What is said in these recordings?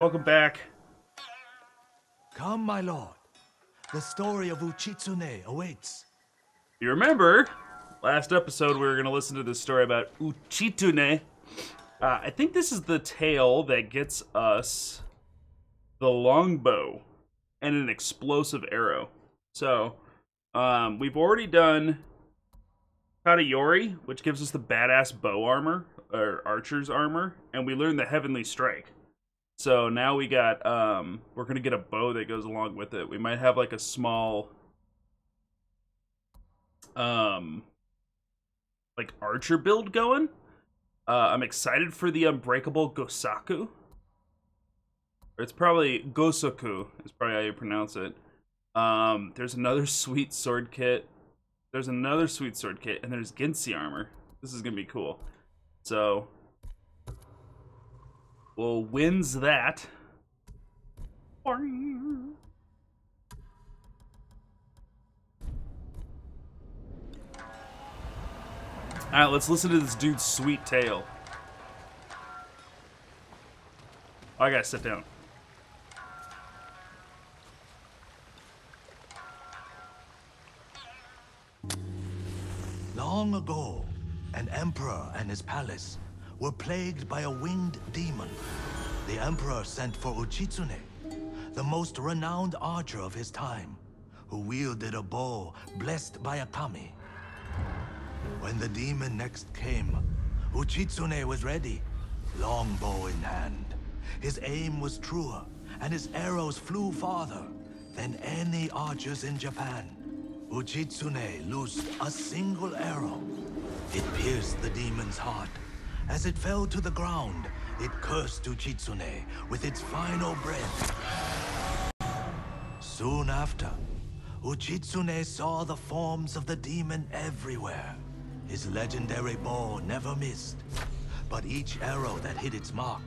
Welcome back. Come, my lord. The story of Uchitsune awaits. You remember, last episode we were going to listen to this story about Uchitsune. I think this is the tale that gets us the longbow and an explosive arrow. So, we've already done Katayori, which gives us the badass bow armor, or archer's armor, and we learned the heavenly strike. So now we got, we're going to get a bow that goes along with it. We might have like a small, like archer build going. I'm excited for the unbreakable Gosaku. Or it's probably Gosoku, is probably how you pronounce it. There's another sweet sword kit. There's another sweet sword kit, and there's Ginsi armor. This is going to be cool. So we'll wins that. Alright, let's listen to this dude's sweet tale. Oh, I gotta sit down. Long ago, an emperor and his palace were plagued by a winged demon. The emperor sent for Uchitsune, the most renowned archer of his time, who wielded a bow blessed by a kami. When the demon next came, Uchitsune was ready, longbow in hand. His aim was truer, and his arrows flew farther than any archers in Japan. Uchitsune loosed a single arrow. It pierced the demon's heart. As it fell to the ground, it cursed Uchitsune with its final breath. Soon after, Uchitsune saw the forms of the demon everywhere. His legendary bow never missed, but each arrow that hit its mark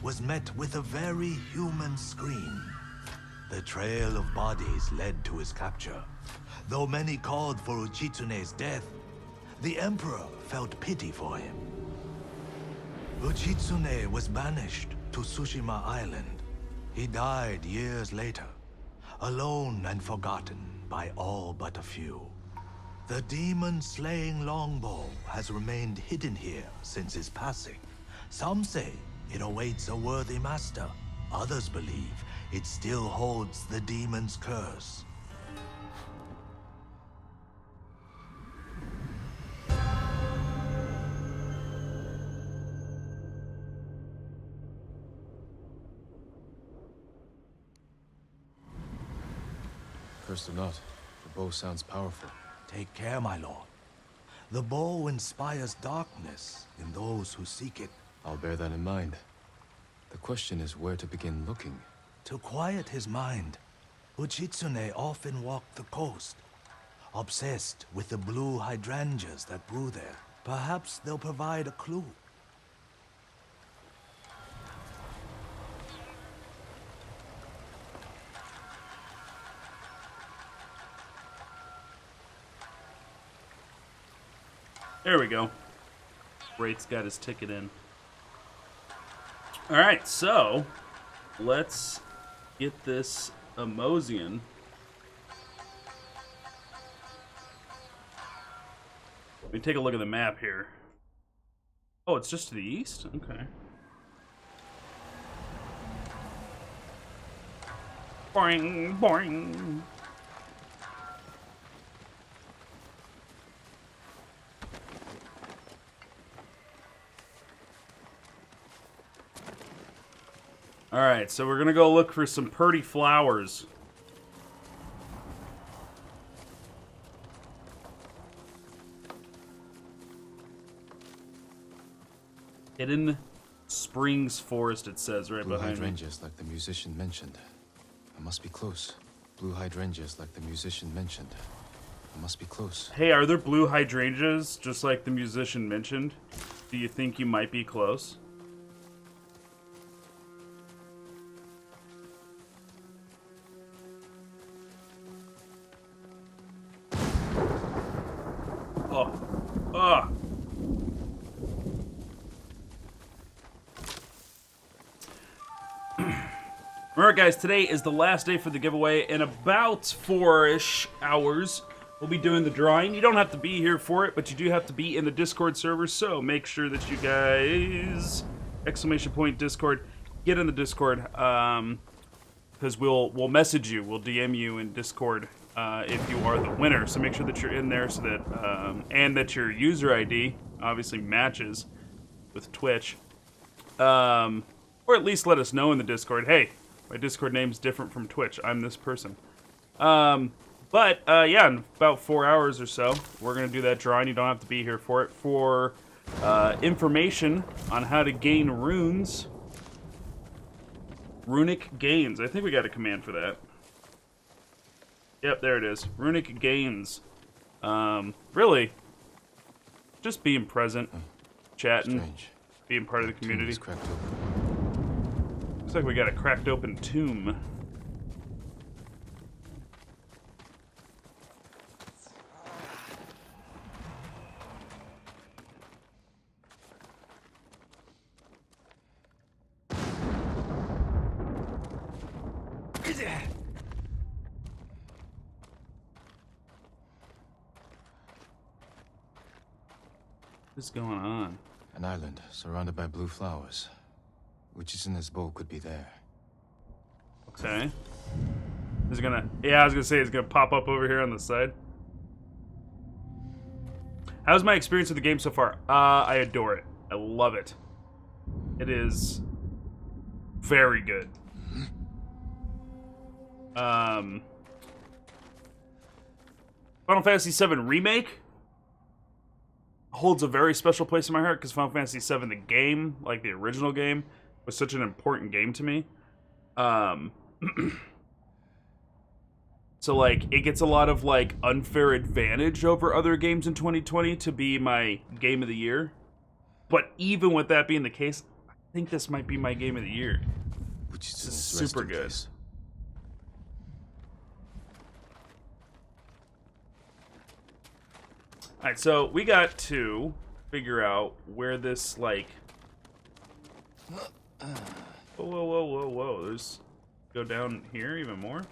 was met with a very human scream. The trail of bodies led to his capture. Though many called for Uchitsune's death, the emperor felt pity for him. Uchitsune was banished to Tsushima Island. He died years later, alone and forgotten by all but a few. The demon-slaying longbow has remained hidden here since his passing. Some say it awaits a worthy master. Others believe it still holds the demon's curse. Cursed or not, the bow sounds powerful. Take care, my lord. The bow inspires darkness in those who seek it. I'll bear that in mind. The question is where to begin looking. To quiet his mind, Uchitsune often walked the coast, obsessed with the blue hydrangeas that grew there. Perhaps they'll provide a clue. There we go. Rate's got his ticket in. Alright, so let's get this Amosian. Let me take a look at the map here. Oh, it's just to the east? Okay. Boing, boing. Alright, so we're gonna go look for some pretty flowers. Hidden Springs Forest, it says right Blue behind me. hydrangeas like the musician mentioned. I must be close. Blue hydrangeas like the musician mentioned. I must be close. Hey, are there blue hydrangeas just like the musician mentioned? Do you think you might be close? Oh. Ah. Remember, guys, today is the last day for the giveaway. In about 4-ish hours, we'll be doing the drawing. You don't have to be here for it, but you do have to be in the Discord server, so make sure that you guys, !Discord, get in the Discord, because we'll message you, we'll DM you in Discord if you are the winner. So make sure that you're in there so that, and that your user ID obviously matches with Twitch. Or at least let us know in the Discord, hey, my Discord name's different from Twitch. I'm this person. Yeah, in about 4 hours or so, we're going to do that drawing. You don't have to be here for it. For information on how to gain runes, Runic Gains. I think we got a command for that. Yep, there it is. Runic Gains. Really, just being present, chatting, being part of the community. Looks like we got a cracked open tomb. What's going on? An island surrounded by blue flowers. Uchizune's bow could be there. Okay. Is it gonna... Yeah, I was gonna say it's gonna pop up over here on the side. How's my experience with the game so far? I adore it. I love it. It is very good. Final Fantasy VII Remake holds a very special place in my heart because Final Fantasy VII, the game, like the original game, was such an important game to me. So, like, it gets a lot of, like, unfair advantage over other games in 2020 to be my game of the year. But even with that being the case, I think this might be my game of the year. This is super good. Alright, so we got to figure out where this, like... Whoa, whoa, whoa, whoa, whoa. There's... Go down here even more?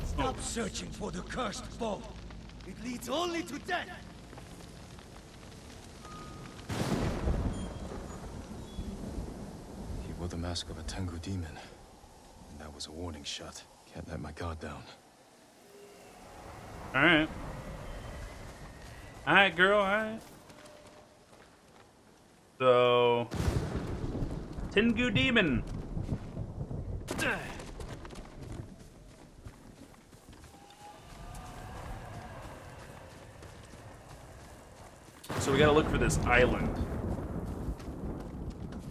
Stop searching for the cursed bow. It leads only to death. He wore the mask of a Tengu demon. And that was a warning shot. Can't let my guard down. Alright. Alright, girl, alright. So... Tengu demon. So we gotta look for this island.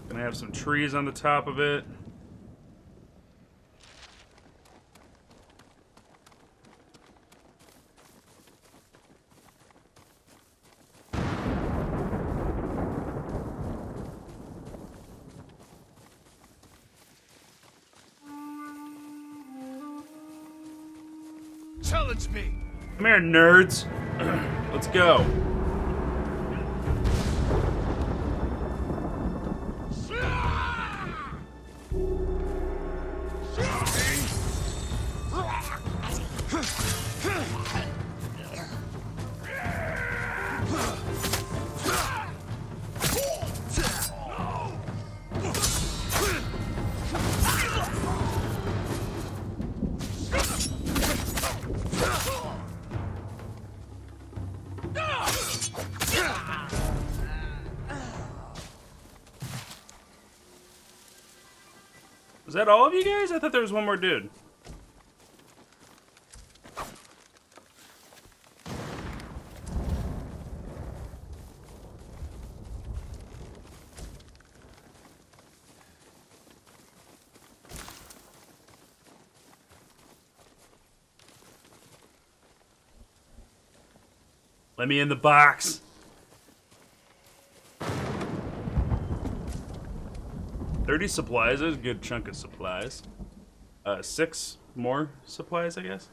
Gonna have some trees on the top of it. Challenge me. Come here, nerds. Let's go. Was that all of you guys? I thought there was one more dude. Let me in the box. $30 supplies. There's a good chunk of supplies. 6 more supplies, I guess.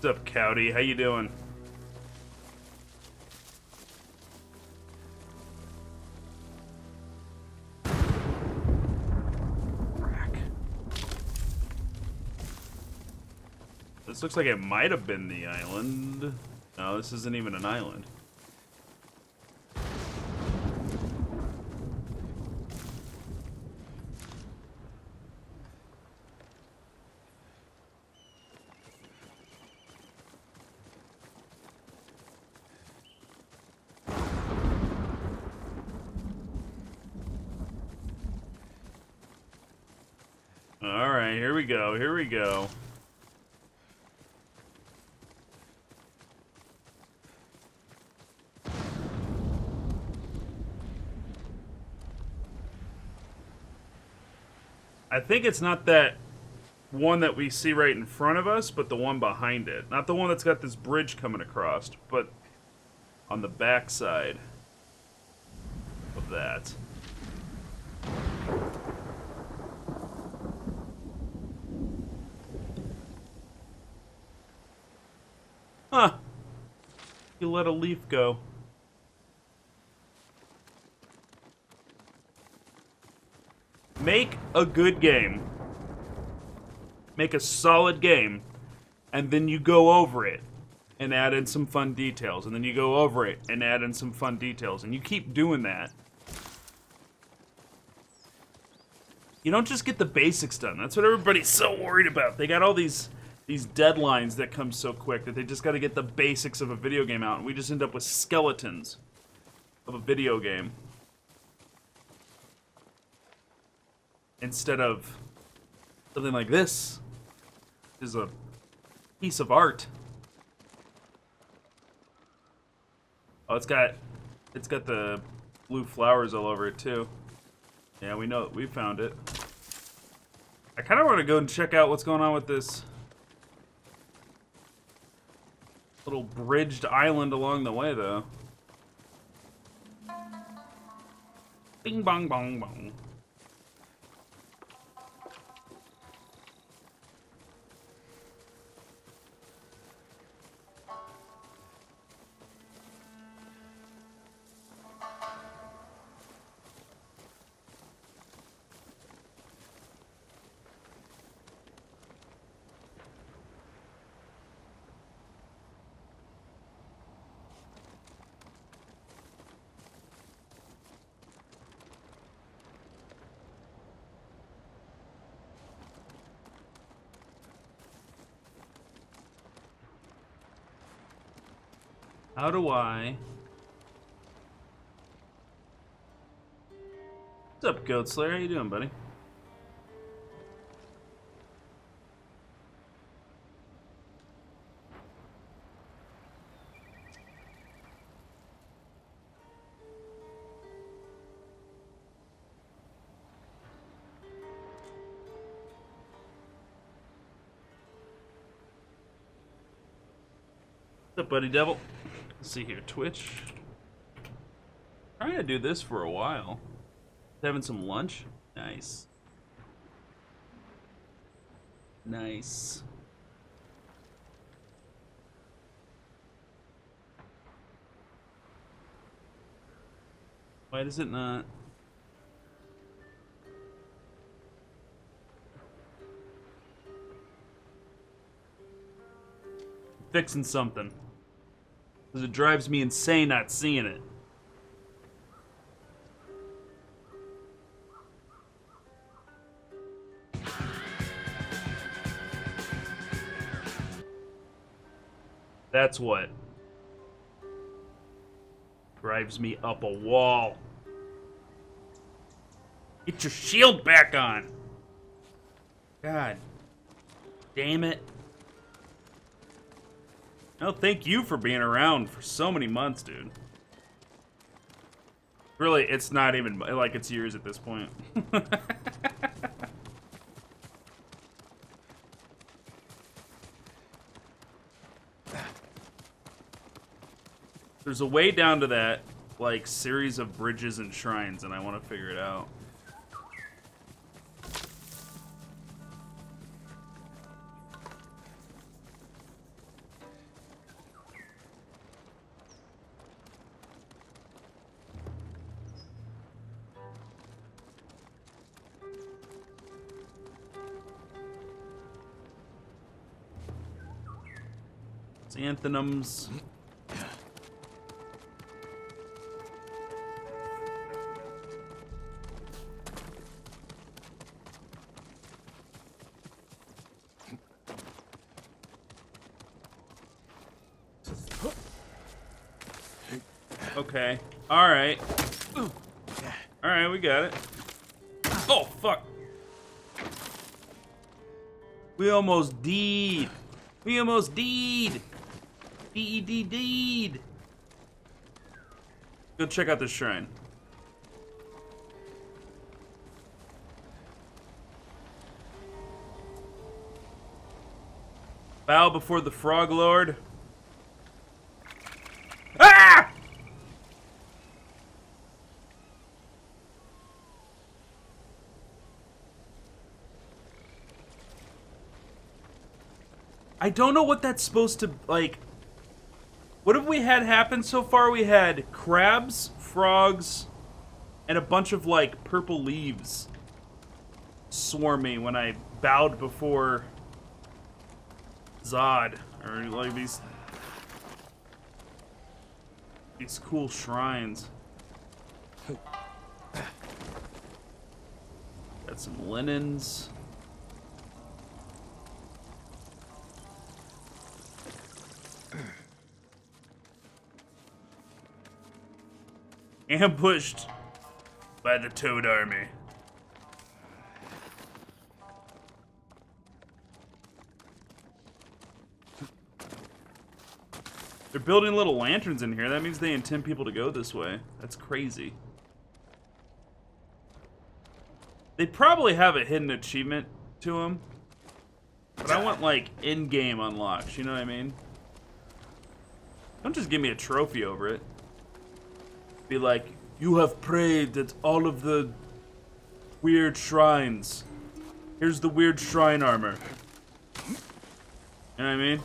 What's up, Cowdy? How you doing? This looks like it might have been the island. No, this isn't even an island. All right, here we go. Here we go. I think it's not that one that we see right in front of us, but the one behind it. Not the one that's got this bridge coming across, but on the back side of that. Huh. You let a leaf go. Make a good game. Make a solid game. And then you go over it and add in some fun details. And then you go over it and add in some fun details. And you keep doing that. You don't just get the basics done. That's what everybody's so worried about. They got all these deadlines that come so quick that they just got to get the basics of a video game out. And we just end up with skeletons of a video game. Instead of something like this. This is a piece of art. Oh, it's got the blue flowers all over it too. Yeah, we know, we found it. I kind of want to go and check out what's going on with this little bridged island along the way, though. Bing bong bong bong. How do I... What's up, Goat Slayer? How you doing, buddy? What's up, buddy devil? Let's see here, Twitch. Trying to do this for a while. Having some lunch? Nice. Nice. Why does it not? Fixing something. Because it drives me insane not seeing it. That's what drives me up a wall. Get your shield back on. God damn it. No, thank you for being around for so many months, dude. Really, it's not even like it's years at this point. There's a way down to that, like, series of bridges and shrines, and I want to figure it out. Anthonyms. Okay. All right. All right, we got it. Oh, fuck. We almost deed. We almost deed. Deed. Go check out this shrine. Bow before the Frog Lord. Ah! I don't know what that's supposed to, like... What have we had happen so far? We had crabs, frogs, and a bunch of, like, purple leaves swarm me when I bowed before Zod. Or, like, these cool shrines. Got some linens. Ambushed by the Toad Army. They're building little lanterns in here. That means they intend people to go this way. That's crazy. They probably have a hidden achievement to them. But I want, like, in-game unlocks, you know what I mean? Don't just give me a trophy over it. Be like, you have prayed at all of the weird shrines. Here's the weird shrine armor. You know what I mean?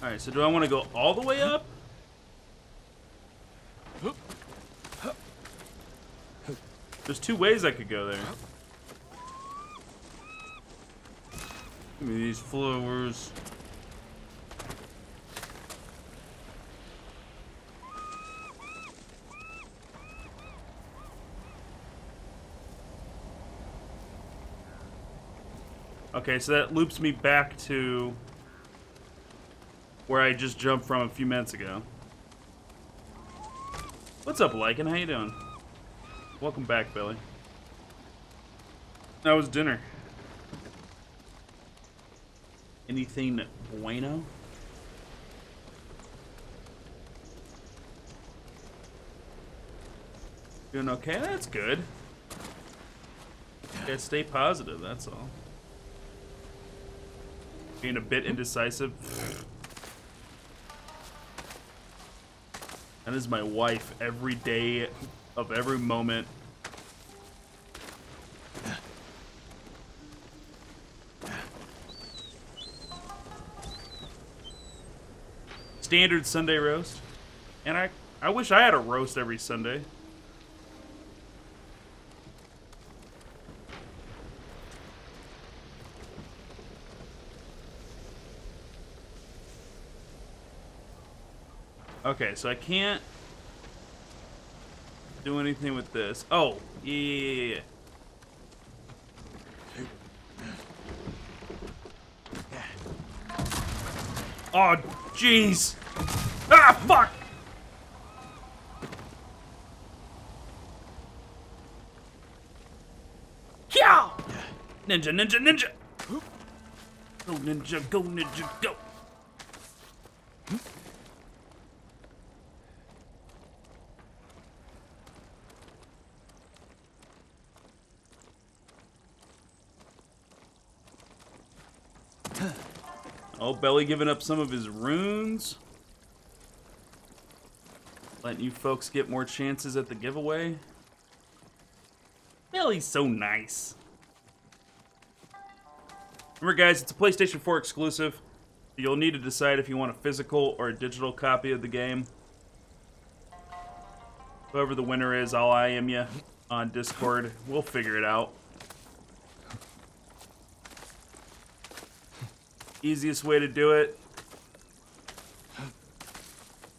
Alright, so do I want to go all the way up? There's two ways I could go there. Give me these flowers. Okay, so that loops me back to where I just jumped from a few minutes ago. What's up, Lycan? How you doing? Welcome back, Billy. How was dinner? Anything bueno? Doing okay? That's good. Gotta stay positive, that's all. Being a bit indecisive. That is my wife every day of every moment. Standard Sunday roast. And I wish I had a roast every Sunday. Okay, so I can't do anything with this. Oh, yeah. Oh, jeez. Ah, fuck! Kya! Ninja, ninja, ninja! Go, ninja, go, ninja, go! Oh, Belly giving up some of his runes. Letting you folks get more chances at the giveaway. Belly's so nice. Remember, guys, it's a PlayStation 4 exclusive. You'll need to decide if you want a physical or a digital copy of the game. Whoever the winner is, I'll IM you on Discord. We'll figure it out. Easiest way to do it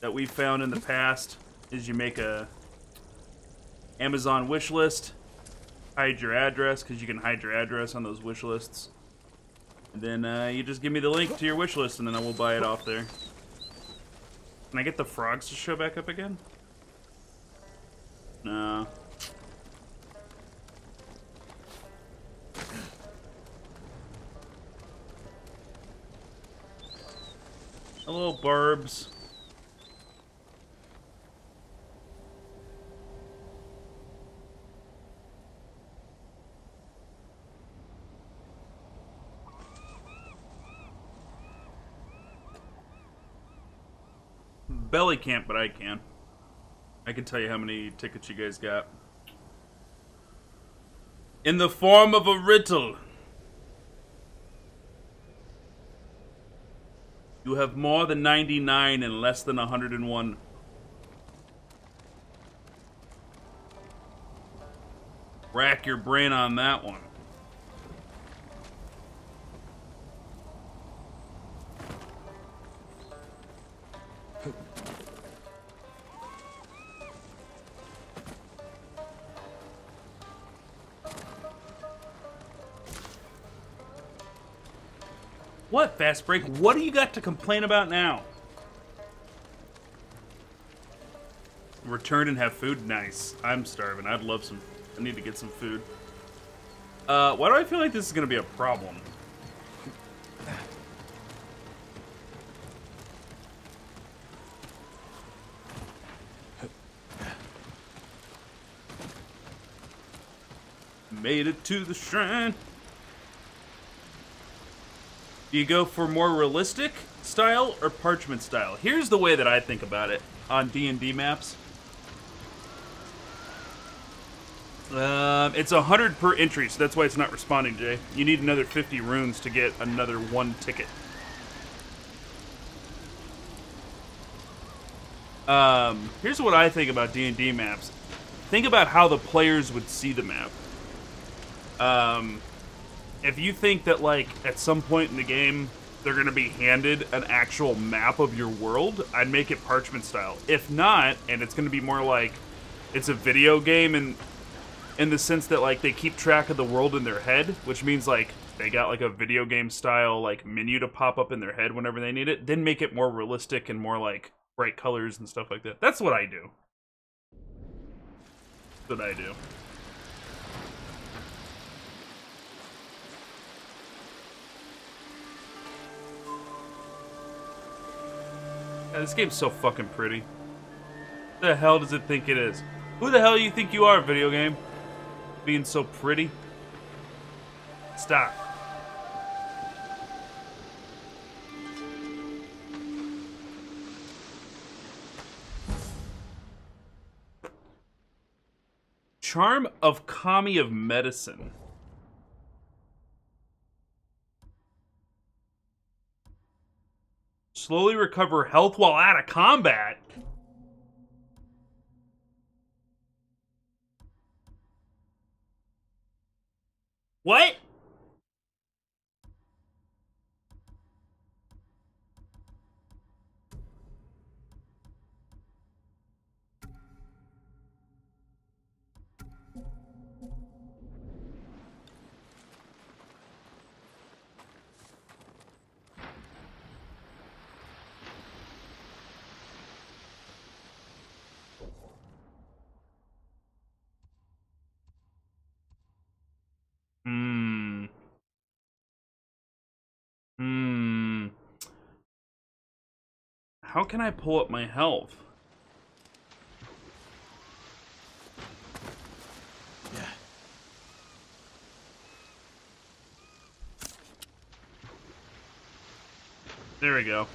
that we've found in the past is you make a Amazon wish list, hide your address, because you can hide your address on those wish lists. And then you just give me the link to your wish list, and then I will buy it off there. Can I get the frogs to show back up again? No. Hello, Barbs. Belly can't, but I can. I can tell you how many tickets you guys got. In the form of a riddle. You have more than 99 and less than 101. Rack your brain on that one. What, Fast Break? What do you got to complain about now? Return and have food? Nice. I'm starving. I'd love some. I need to get some food. Why do I feel like this is going to be a problem? Made it to the shrine. Do you go for more realistic style or parchment style? Here's the way that I think about it on D&D maps. It's 100 per entry, so that's why it's not responding, Jay. You need another 50 runes to get another 1 ticket. Here's what I think about D&D maps. Think about how the players would see the map. If you think that, like, at some point in the game, they're going to be handed an actual map of your world, I'd make it parchment style. If not, and it's going to be more like it's a video game in the sense that, like, they keep track of the world in their head, which means, like, they got, like, a video game style, like, menu to pop up in their head whenever they need it, then make it more realistic and more, like, bright colors and stuff like that. That's what I do. That's what I do. Yeah, this game's so fucking pretty. What the hell does it think it is? Who the hell do you think you are, video game? Being so pretty? Stop. Charm of Kami of Medicine. Slowly recover health while out of combat. What? how can I pull up my health? Yeah. There we go.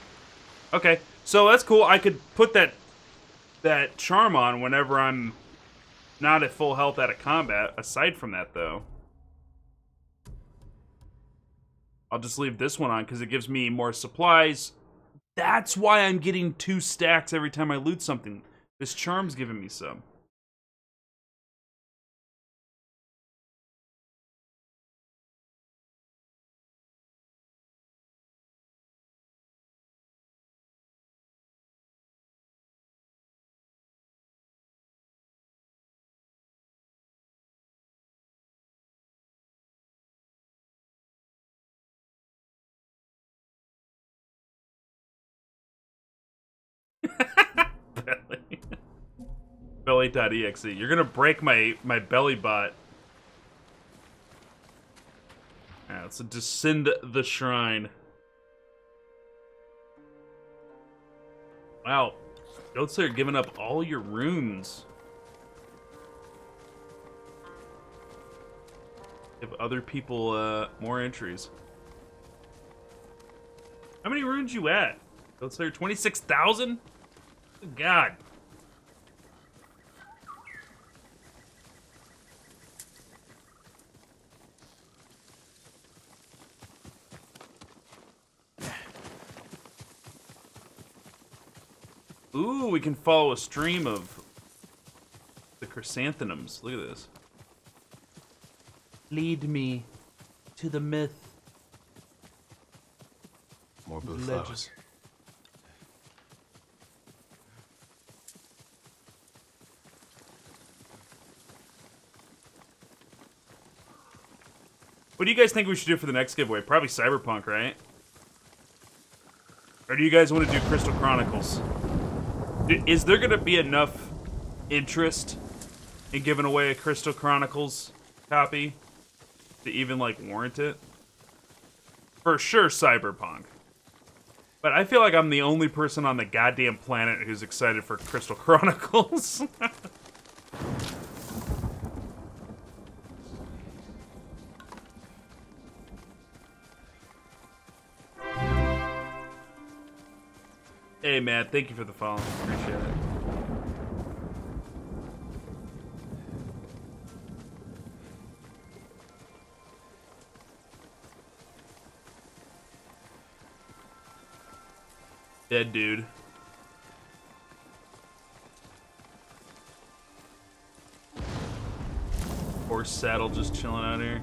Okay, so that's cool. I could put that charm on whenever I'm not at full health out of combat. Aside from that, though, I'll just leave this one on because it gives me more supplies. That's why I'm getting 2 stacks every time I loot something. This charm's giving me some. Belly. Belly.exe. You're gonna break my belly bot. Alright, so descend the shrine. Wow. Goats are giving up all your runes. Give other people more entries. How many runes you at? Goats are 26,000? Good God. Ooh, we can follow a stream of the chrysanthemums. Look at this. Lead me to the myth. More blue Legend. flowers. What do you guys think we should do for the next giveaway? Probably Cyberpunk, right? Or do you guys want to do Crystal Chronicles? Is there going to be enough interest in giving away a Crystal Chronicles copy to even, like, warrant it? For sure, Cyberpunk. But I feel like I'm the only person on the goddamn planet who's excited for Crystal Chronicles. Hey, Matt, thank you for the follow. Appreciate it. Dead dude. Horse saddle just chilling out here.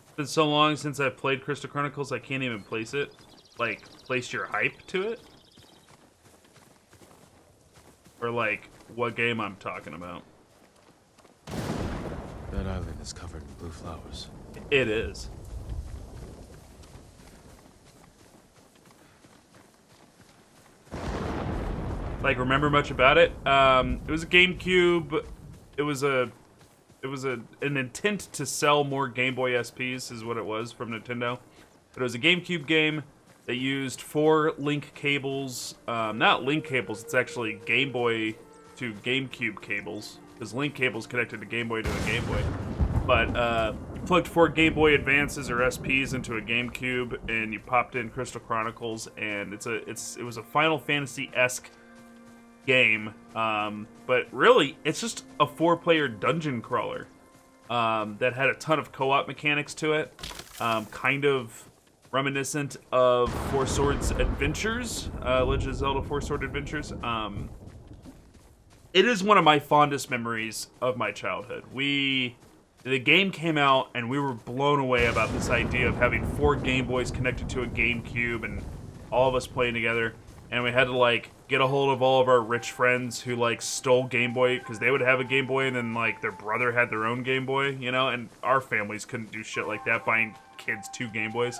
It's been so long since I've played Crystal Chronicles, I can't even place it. Like, place your hype to it? Or, like, what game I'm talking about. That island is covered in blue flowers. It is. Like, remember much about it? It was a GameCube. It was an intent to sell more Game Boy SPs, is what it was from Nintendo. But it was a GameCube game that used 4 link cables. Not link cables, it's actually Game Boy to GameCube cables. Because link cables connected to Game Boy to a Game Boy. But you plugged 4 Game Boy Advances or SPs into a GameCube, and you popped in Crystal Chronicles, and it was a Final Fantasy-esque game. But really, it's just a 4-player dungeon crawler that had a ton of co-op mechanics to it. Kind of reminiscent of Four Swords Adventures, Legend of Zelda Four Sword Adventures. It is one of my fondest memories of my childhood. The game came out, and we were blown away about this idea of having 4 Game Boys connected to a GameCube, and all of us playing together. And we had to, like, get a hold of all of our rich friends who, like, stole Game Boy, because they would have a Game Boy, and then, like, their brother had their own Game Boy, you know? And our families couldn't do shit like that, buying kids 2 Game Boys.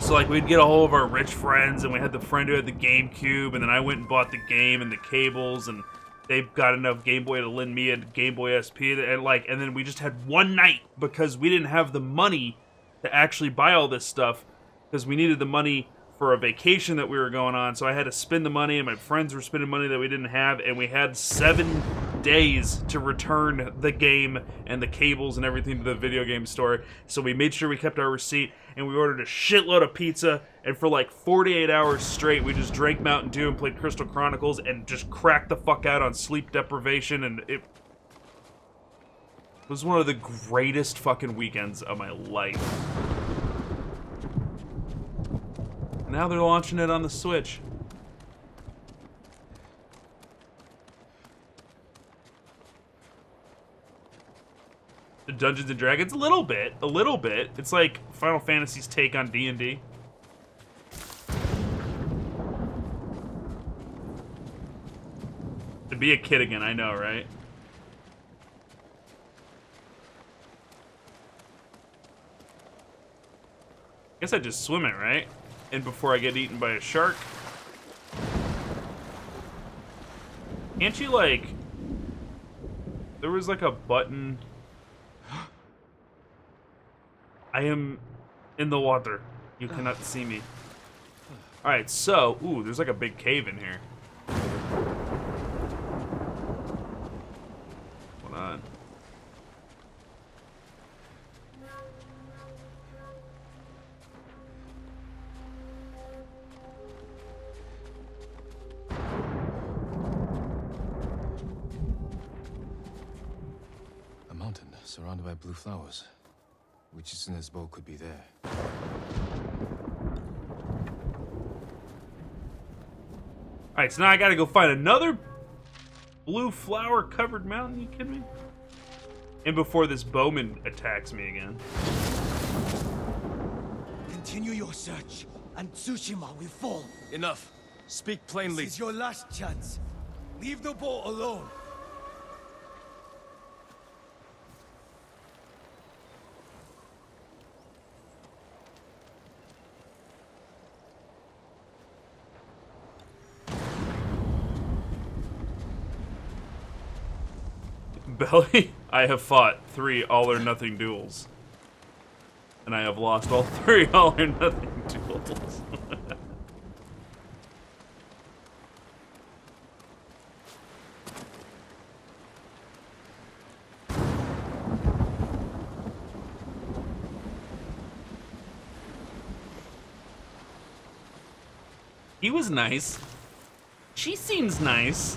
So, like, we'd get a hold of our rich friends, and we had the friend who had the GameCube, and then I went and bought the game and the cables, and they got enough Game Boy to lend me a Game Boy SP, and then we just had one night, because we didn't have the money to actually buy all this stuff, because we needed the money for a vacation that we were going on, so I had to spend the money, and my friends were spending money that we didn't have, and we had 7 days to return the game and the cables and everything to the video game store. So we made sure we kept our receipt, and we ordered a shitload of pizza, and for like 48 hours straight, we just drank Mountain Dew and played Crystal Chronicles and just cracked the fuck out on sleep deprivation, and it was one of the greatest fucking weekends of my life. Now they're launching it on the Switch. The Dungeons and Dragons, a little bit. It's like Final Fantasy's take on D&D. To be a kid again, I know, right? Guess I just swim it, right? And before I get eaten by a shark. Can't you, like... There was, like, a button... I am in the water. You cannot see me. Alright, so... Ooh, there's, like, a big cave in here. Hold on. Surrounded by blue flowers. Uchitsune's bow could be there. Alright, so now I gotta go find another blue flower covered mountain, you kidding me? And before this bowman attacks me again. Continue your search, and Tsushima will fall. Enough. Speak plainly. This is your last chance. Leave the boat alone. Belly, I have fought 3 all-or-nothing duels. And I have lost all 3 all-or-nothing duels. He was nice. She seems nice.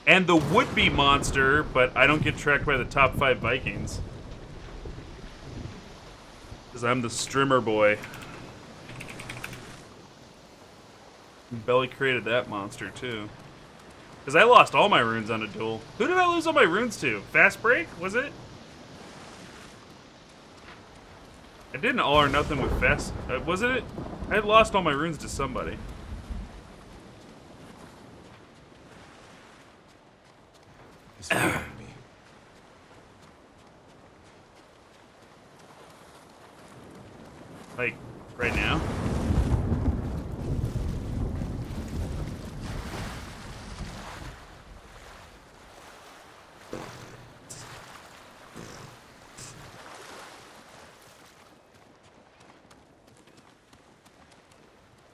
And the would-be monster, but I don't get tracked by the top 5 Vikings. Because I'm the strimmer boy. Belly created that monster, too. Because I lost all my runes on a duel. Who did I lose all my runes to? Fast Break, was it? I did an all-or-nothing with Fast... wasn't it? I had lost all my runes to somebody. Me. Like, right now?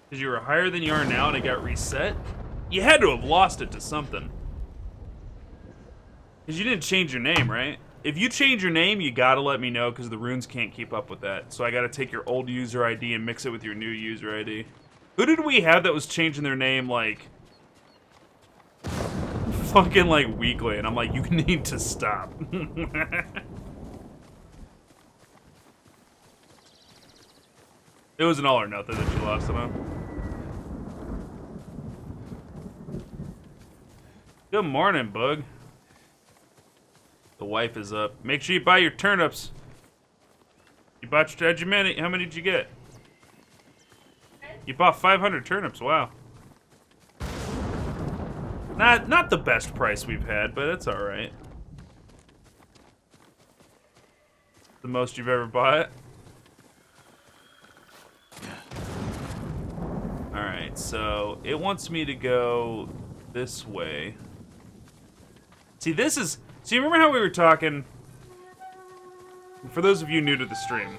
Because you were higher than you are now and it got reset? You had to have lost it to something. Because you didn't change your name, right? If you change your name, you gotta let me know, because the runes can't keep up with that. So I gotta take your old user ID and mix it with your new user ID. Who did we have that was changing their name, like... fucking, like, weekly? And I'm like, you need to stop. It was an all or nothing that you lost it on. Good morning, Bug. The wife is up. Make sure you buy your turnips. You bought your... How many did you get? You bought 500 turnips. Wow. Not the best price we've had, but it's all right. The most you've ever bought? All right, so it wants me to go this way. See, this is... So you remember how we were talking... For those of you new to the stream,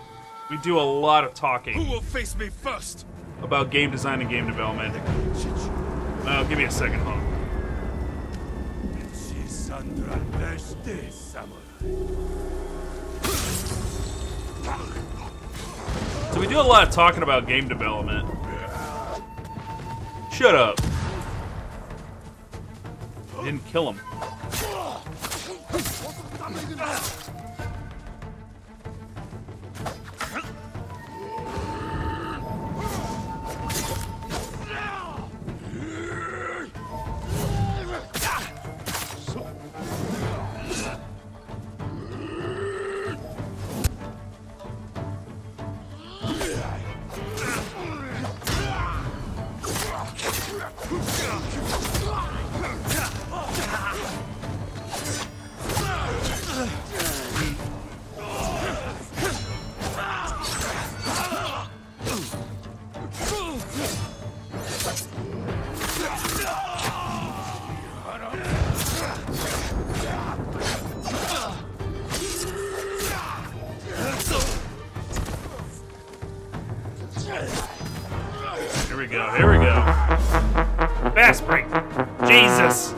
we do a lot of talking. Who will face me first? About game design and game development. Oh, give me a second, huh? So we do a lot of talking about game development. Shut up. Didn't kill him. Here we go, here we go. Fast break. Jesus.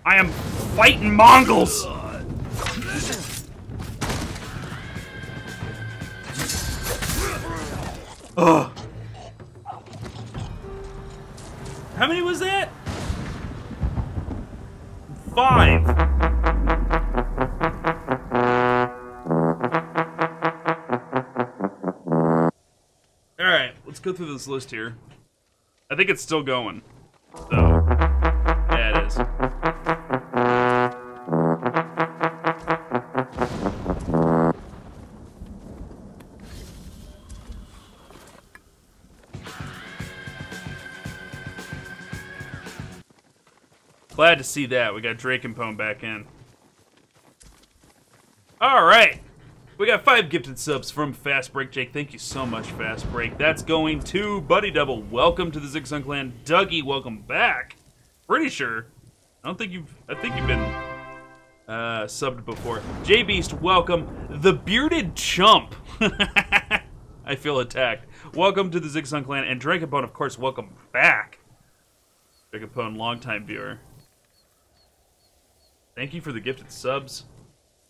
I am fighting Mongols. Ugh. How many was that? 5. Alright, let's go through this list here. I think it's still going. So, yeah, it is. Glad to see that. We got Drake and Pone back in. Alright. We got 5 gifted subs from Fast Break. Jake, thank you so much, Fast Break. That's going to Buddy Double. Welcome to the Zigzag Clan. Dougie, welcome back. Pretty sure. I think you've been subbed before. J Beast, welcome. The Bearded Chump. I feel attacked. Welcome to the Zigzag Clan. And Drake and Pone, of course, welcome back. Drake and Pone, longtime viewer. Thank you for the gifted subs.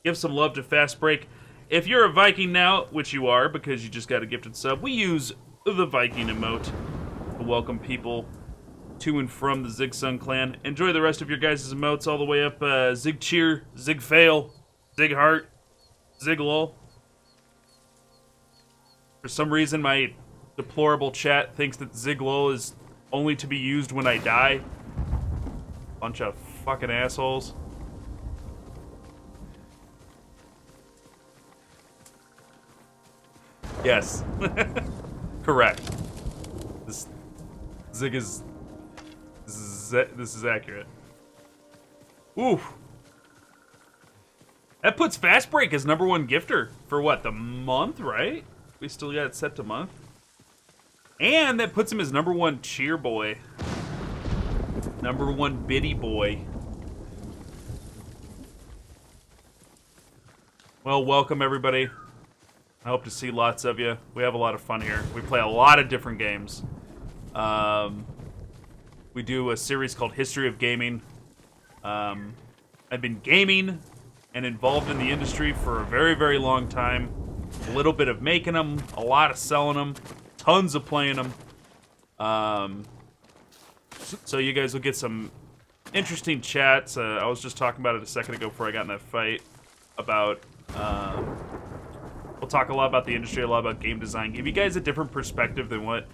Give some love to Fast Break. If you're a Viking now, which you are because you just got a gifted sub, we use the Viking emote to welcome people to and from the Zigzag Clan. Enjoy the rest of your guys' emotes all the way up. Zig Cheer, Zig Fail, Zig Heart, Zig Lol. For some reason, my deplorable chat thinks that Zig Lol is only to be used when I die. Bunch of fucking assholes. Yes. Correct. This Zig is... This is accurate. Oof. That puts Fast Break as #1 gifter for what, the month, right? We still got it set to month. And that puts him as #1 cheer boy. #1 biddy boy. Well, welcome everybody. I hope to see lots of you. We have a lot of fun here. We play a lot of different games. We do a series called History of Gaming. I've been gaming and involved in the industry for a very, very long time. A little bit of making them, a lot of selling them, tons of playing them. So you guys will get some interesting chats. I was just talking about it a second ago before I got in that fight about... We'll talk a lot about the industry, a lot about game design. Give you guys a different perspective than what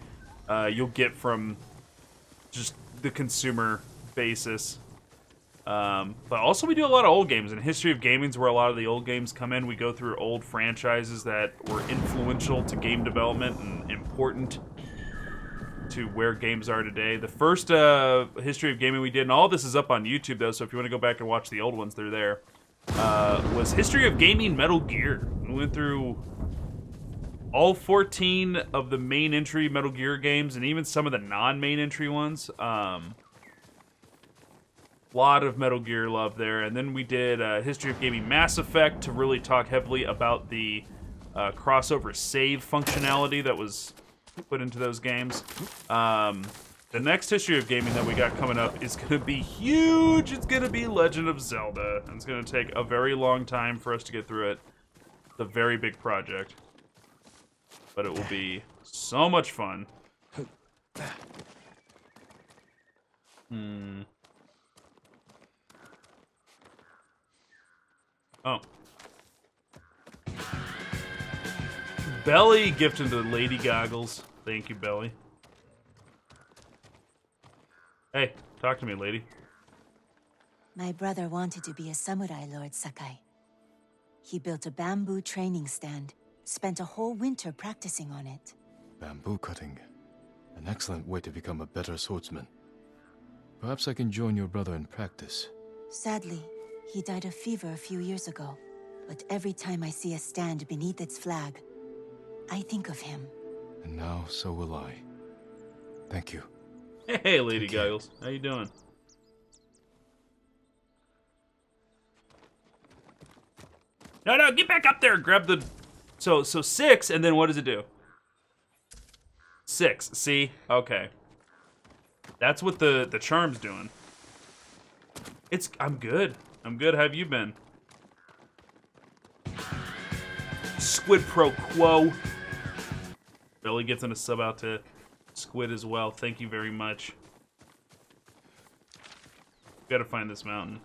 you'll get from just the consumer basis. But also we do a lot of old games. In History of Gaming's where a lot of the old games come in. We go through old franchises that were influential to game development and important. to where games are today. The first history of gaming we did, and all this is up on YouTube though, so if you want to go back and watch the old ones, they're there, was History of Gaming Metal Gear. We went through all 14 of the main entry Metal Gear games, and even some of the non-main entry ones. Lot of Metal Gear love there. And then we did History of Gaming Mass Effect to really talk heavily about the crossover save functionality that was put into those games. The next History of Gaming that we got coming up is going to be huge. It's going to be Legend of Zelda. And it's going to take a very long time for us to get through it. It's a very big project. But it will be so much fun. Oh. Belly gifted the lady goggles. Thank you, Belly. Hey, talk to me, lady. My brother wanted to be a samurai, Lord Sakai. He built a bamboo training stand, spent a whole winter practicing on it. Bamboo cutting. An excellent way to become a better swordsman. Perhaps I can join your brother in practice. Sadly, he died of fever a few years ago. But every time I see a stand beneath its flag, I think of him. And now, so will I. Thank you. Hey, Lady Goggles. How you doing? No, get back up there. Grab the... So 6, and then what does it do? 6. See? Okay. That's what the charm's doing. I'm good. I'm good. How have you been? Squid Pro Quo. Billy gets in a sub out to Squid as well. Thank you very much. Gotta find this mountain.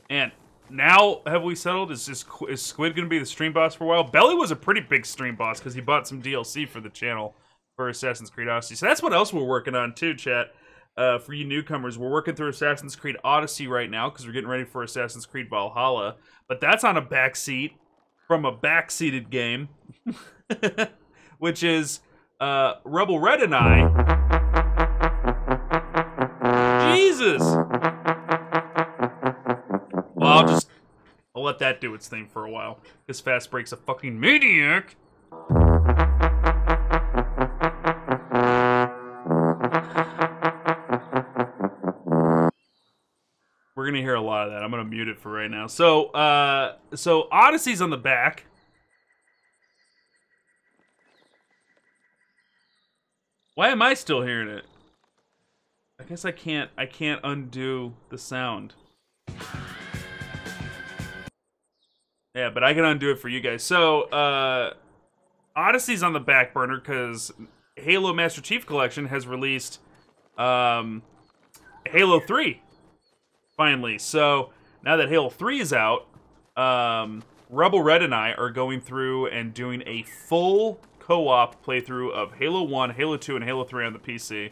And now, have we settled? Is Squid going to be the stream boss for a while? Belly was a pretty big stream boss because he bought some DLC for the channel for Assassin's Creed Odyssey. So that's what else we're working on too, chat. For you newcomers, we're working through Assassin's Creed Odyssey right now because we're getting ready for Assassin's Creed Valhalla. But that's on a backseat from a backseated game, which is Rebel Red and I. Jesus! Well, I'll let that do its thing for a while. This Fast Break's a fucking maniac. We're gonna hear a lot of that. I'm gonna mute it for right now. So Odyssey's on the back. Why am I still hearing it? I guess I can't undo the sound. Yeah, but I can undo it for you guys. So, Odyssey's on the back burner because Halo Master Chief Collection has released Halo 3, finally. So, now that Halo 3 is out, Rebel Red and I are going through and doing a full co-op playthrough of Halo 1, Halo 2, and Halo 3 on the PC.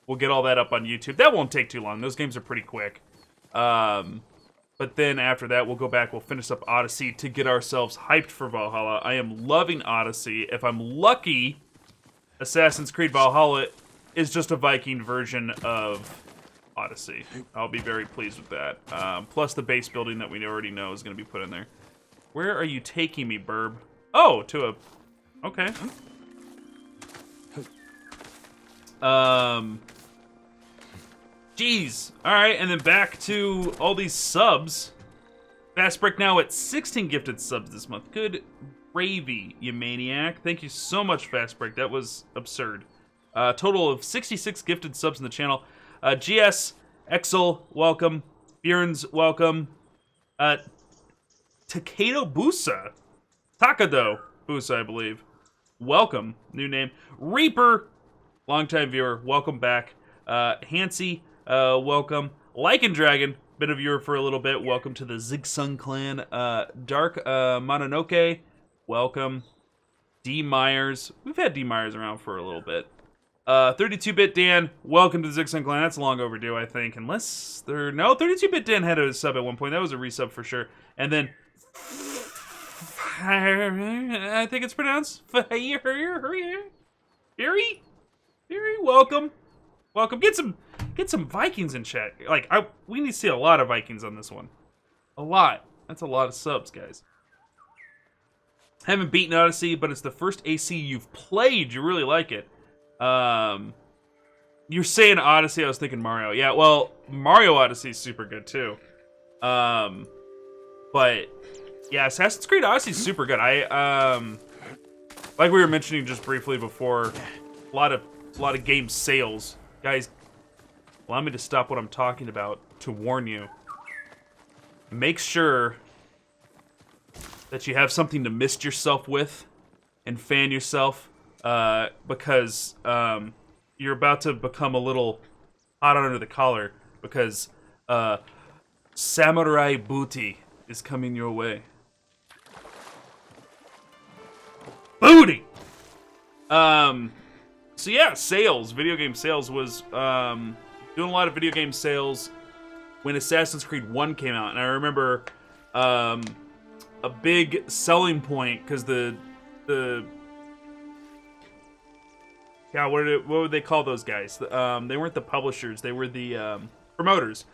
We'll get all that up on YouTube. That won't take too long. Those games are pretty quick. But then after that, we'll go back, we'll finish up Odyssey to get ourselves hyped for Valhalla. I am loving Odyssey. If I'm lucky, Assassin's Creed Valhalla is just a Viking version of Odyssey. I'll be very pleased with that. Plus the base building that we already know is going to be put in there. Where are you taking me, Burb? Oh, to a... Okay. Jeez. Alright, and then back to all these subs. Fast Break now at 16 gifted subs this month. Good gravy, you maniac. Thank you so much, Fast Break. That was absurd. Total of 66 gifted subs in the channel. GS, Exel, welcome. Bjorn's, welcome. Takado Busa. Takado Busa, I believe. Welcome. New name. Reaper, longtime viewer, welcome back. Hansy, welcome. Lycan Dragon, been a viewer for a little bit. Welcome to the Zigsung clan. Dark Mononoke, welcome. D Myers, we've had D Myers around for a little bit. 32-bit Dan, welcome to the Zigsung clan. That's long overdue, I think. Unless there, no, 32-bit Dan had a sub at one point. That was a resub for sure. And then I think it's pronounced Fury. Welcome. Welcome. Get some Vikings in chat. Like, we need to see a lot of Vikings on this one. A lot. That's a lot of subs, guys. Haven't beaten Odyssey, but it's the first AC you've played. You really like it. You're saying Odyssey, I was thinking Mario. Yeah, well, Mario Odyssey is super good too. But yeah, Assassin's Creed Odyssey is super good. Like we were mentioning just briefly before, a lot of game sales. Guys, allow me to stop what I'm talking about to warn you. Make sure that you have something to mist yourself with and fan yourself, because you're about to become a little hot under the collar, because Samurai Booty is coming your way. Booty! So yeah, sales, video game sales was doing a lot of video game sales when Assassin's Creed 1 came out, and I remember a big selling point, because yeah, what would they call those guys? They weren't the publishers, they were the promoters.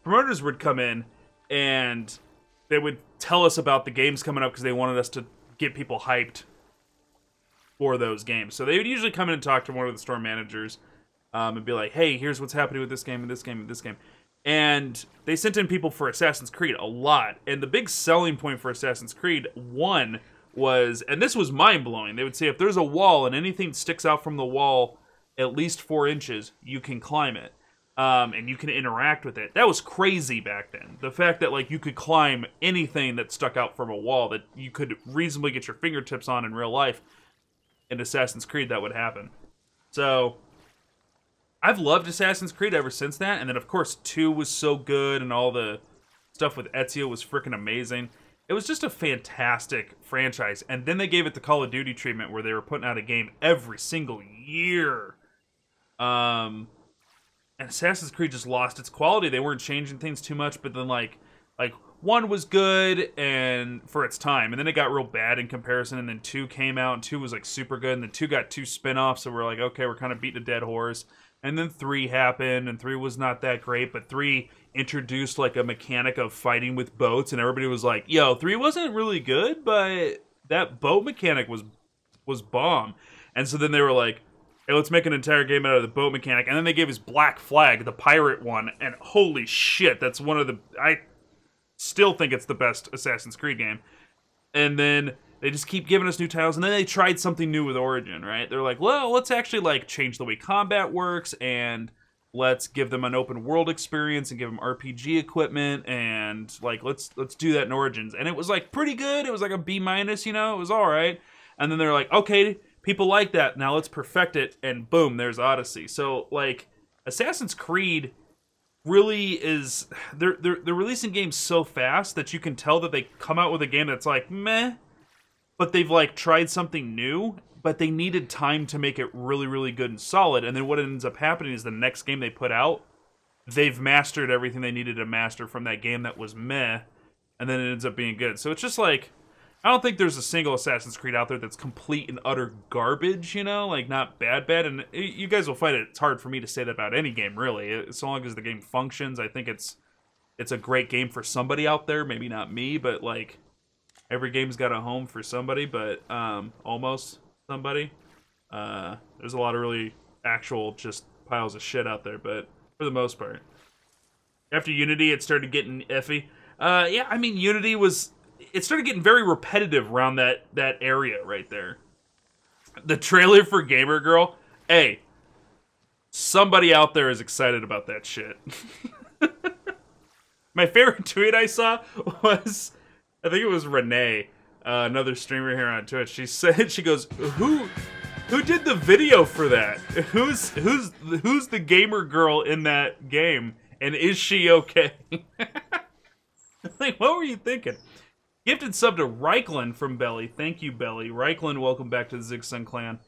Promoters would come in and they would tell us about the games coming up because they wanted us to get people hyped for those games. So they would usually come in and talk to one of the store managers and be like, hey, here's what's happening with this game and this game and this game. And they sent in people for Assassin's Creed a lot. And the big selling point for Assassin's Creed 1 was, and this was mind-blowing, they would say if there's a wall and anything sticks out from the wall at least 4 inches, you can climb it. And you can interact with it. That was crazy back then. The fact that like you could climb anything that stuck out from a wall that you could reasonably get your fingertips on in real life. In Assassin's Creed, that would happen. So I've loved Assassin's Creed ever since that. And then of course 2 was so good, and all the stuff with Ezio was freaking amazing. It was just a fantastic franchise. And then they gave it the Call of Duty treatment where they were putting out a game every single year. And Assassin's Creed just lost its quality. They weren't changing things too much, but then like 1 was good and for its time, and then it got real bad in comparison, and then 2 came out, and 2 was like super good, and then 2 got 2 spin-offs, so we're like, okay, we're kind of beating a dead horse. And then 3 happened, and 3 was not that great, but 3 introduced like a mechanic of fighting with boats, and everybody was like, yo, 3 wasn't really good, but that boat mechanic was bomb. And so then they were like, hey, let's make an entire game out of the boat mechanic. And then they gave us Black Flag, the pirate one, and holy shit, that's one of the... I still think it's the best Assassin's Creed game. And then they just keep giving us new titles, and then they tried something new with Origin, right? They're like, well, let's actually like change the way combat works, and let's give them an open world experience and give them RPG equipment, and like let's do that in Origins. And it was like pretty good. It was like a B-, you know, it was all right. And then they're like, okay, people like that, now let's perfect it, and boom, there's Odyssey. So like Assassin's Creed really is, they're releasing games so fast that you can tell that they come out with a game that's like meh, but they've like tried something new, but they needed time to make it really, really good and solid. And then what ends up happening is the next game they put out, they've mastered everything they needed to master from that game that was meh, and then it ends up being good. So it's just like, I don't think there's a single Assassin's Creed out there that's complete and utter garbage, you know? Like, not bad. And you guys will find it's hard for me to say that about any game, really. So long as the game functions, I think it's a great game for somebody out there. Maybe not me, but, like, every game's got a home for somebody, but almost somebody. There's a lot of really actual just piles of shit out there, but for the most part. After Unity, it started getting iffy. Yeah, I mean, Unity was... It started getting very repetitive around that area right there. The trailer for Gamer Girl, hey, somebody out there is excited about that shit. My favorite tweet I saw was, I think it was Renee, another streamer here on Twitch. She said, she goes, who did the video for that? Who's the gamer girl in that game, and is she okay? Like, what were you thinking? Gifted sub to Reichland from Belly. Thank you, Belly. Reichland, welcome back to the Zigsun clan.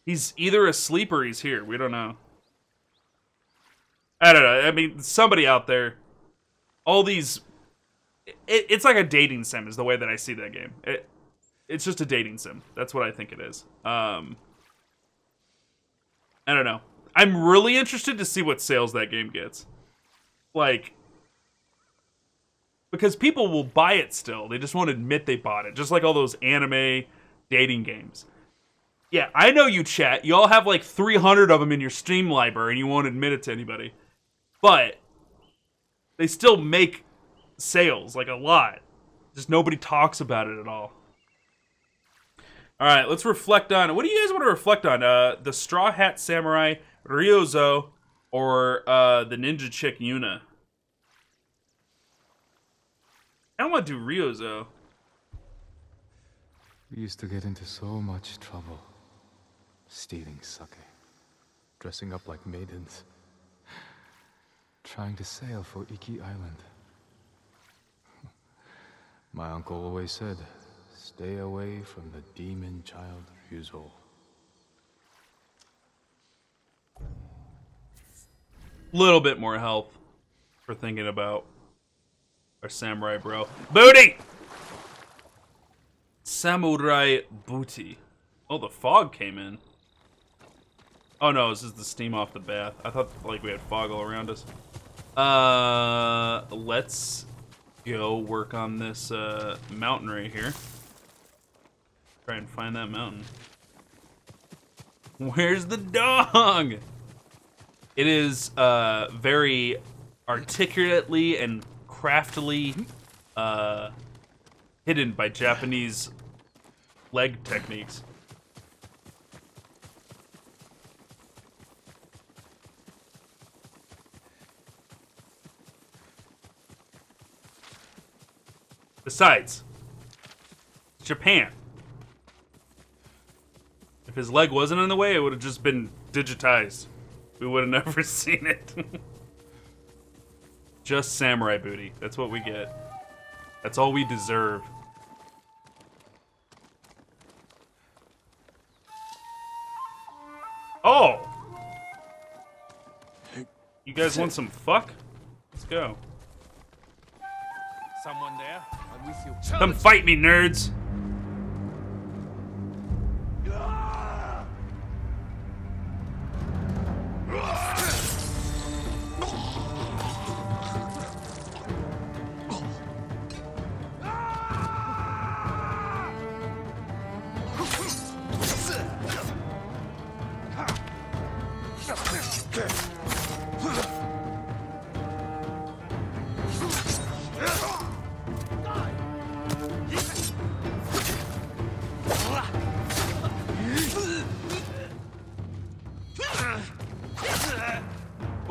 He's either asleep or he's here. We don't know. I don't know. I mean, somebody out there. All these... It's like a dating sim is the way that I see that game. it's just a dating sim. That's what I think it is. I don't know. I'm really interested to see what sales that game gets. Like, because people will buy it still. They just won't admit they bought it. Just like all those anime dating games. Yeah, I know you, chat. You all have like 300 of them in your Steam library and you won't admit it to anybody. But they still make sales, like a lot. Just nobody talks about it at all. Alright, let's reflect on... What do you guys want to reflect on? The Straw Hat Samurai, Ryozo, or the Ninja Chick Yuna? I don't want to do Ryozo. We used to get into so much trouble. Stealing sake. Dressing up like maidens. Trying to sail for Iki Island. My uncle always said, stay away from the demon child Ryuzo. Little bit more health for thinking about our samurai bro. Booty! Samurai booty. Oh, the fog came in. Oh no, this is the steam off the bath. I thought like we had fog all around us. Let's go work on this mountain right here. Try and find that mountain. Where's the dog? It is very articulately and craftily hidden by Japanese leg techniques. Besides, Japan. If his leg wasn't in the way, it would have just been digitized. We would have never seen it. Just samurai booty. That's what we get. That's all we deserve. Oh! You guys want some fuck? Let's go. Someone there? I'm with you. Come fight me, nerds!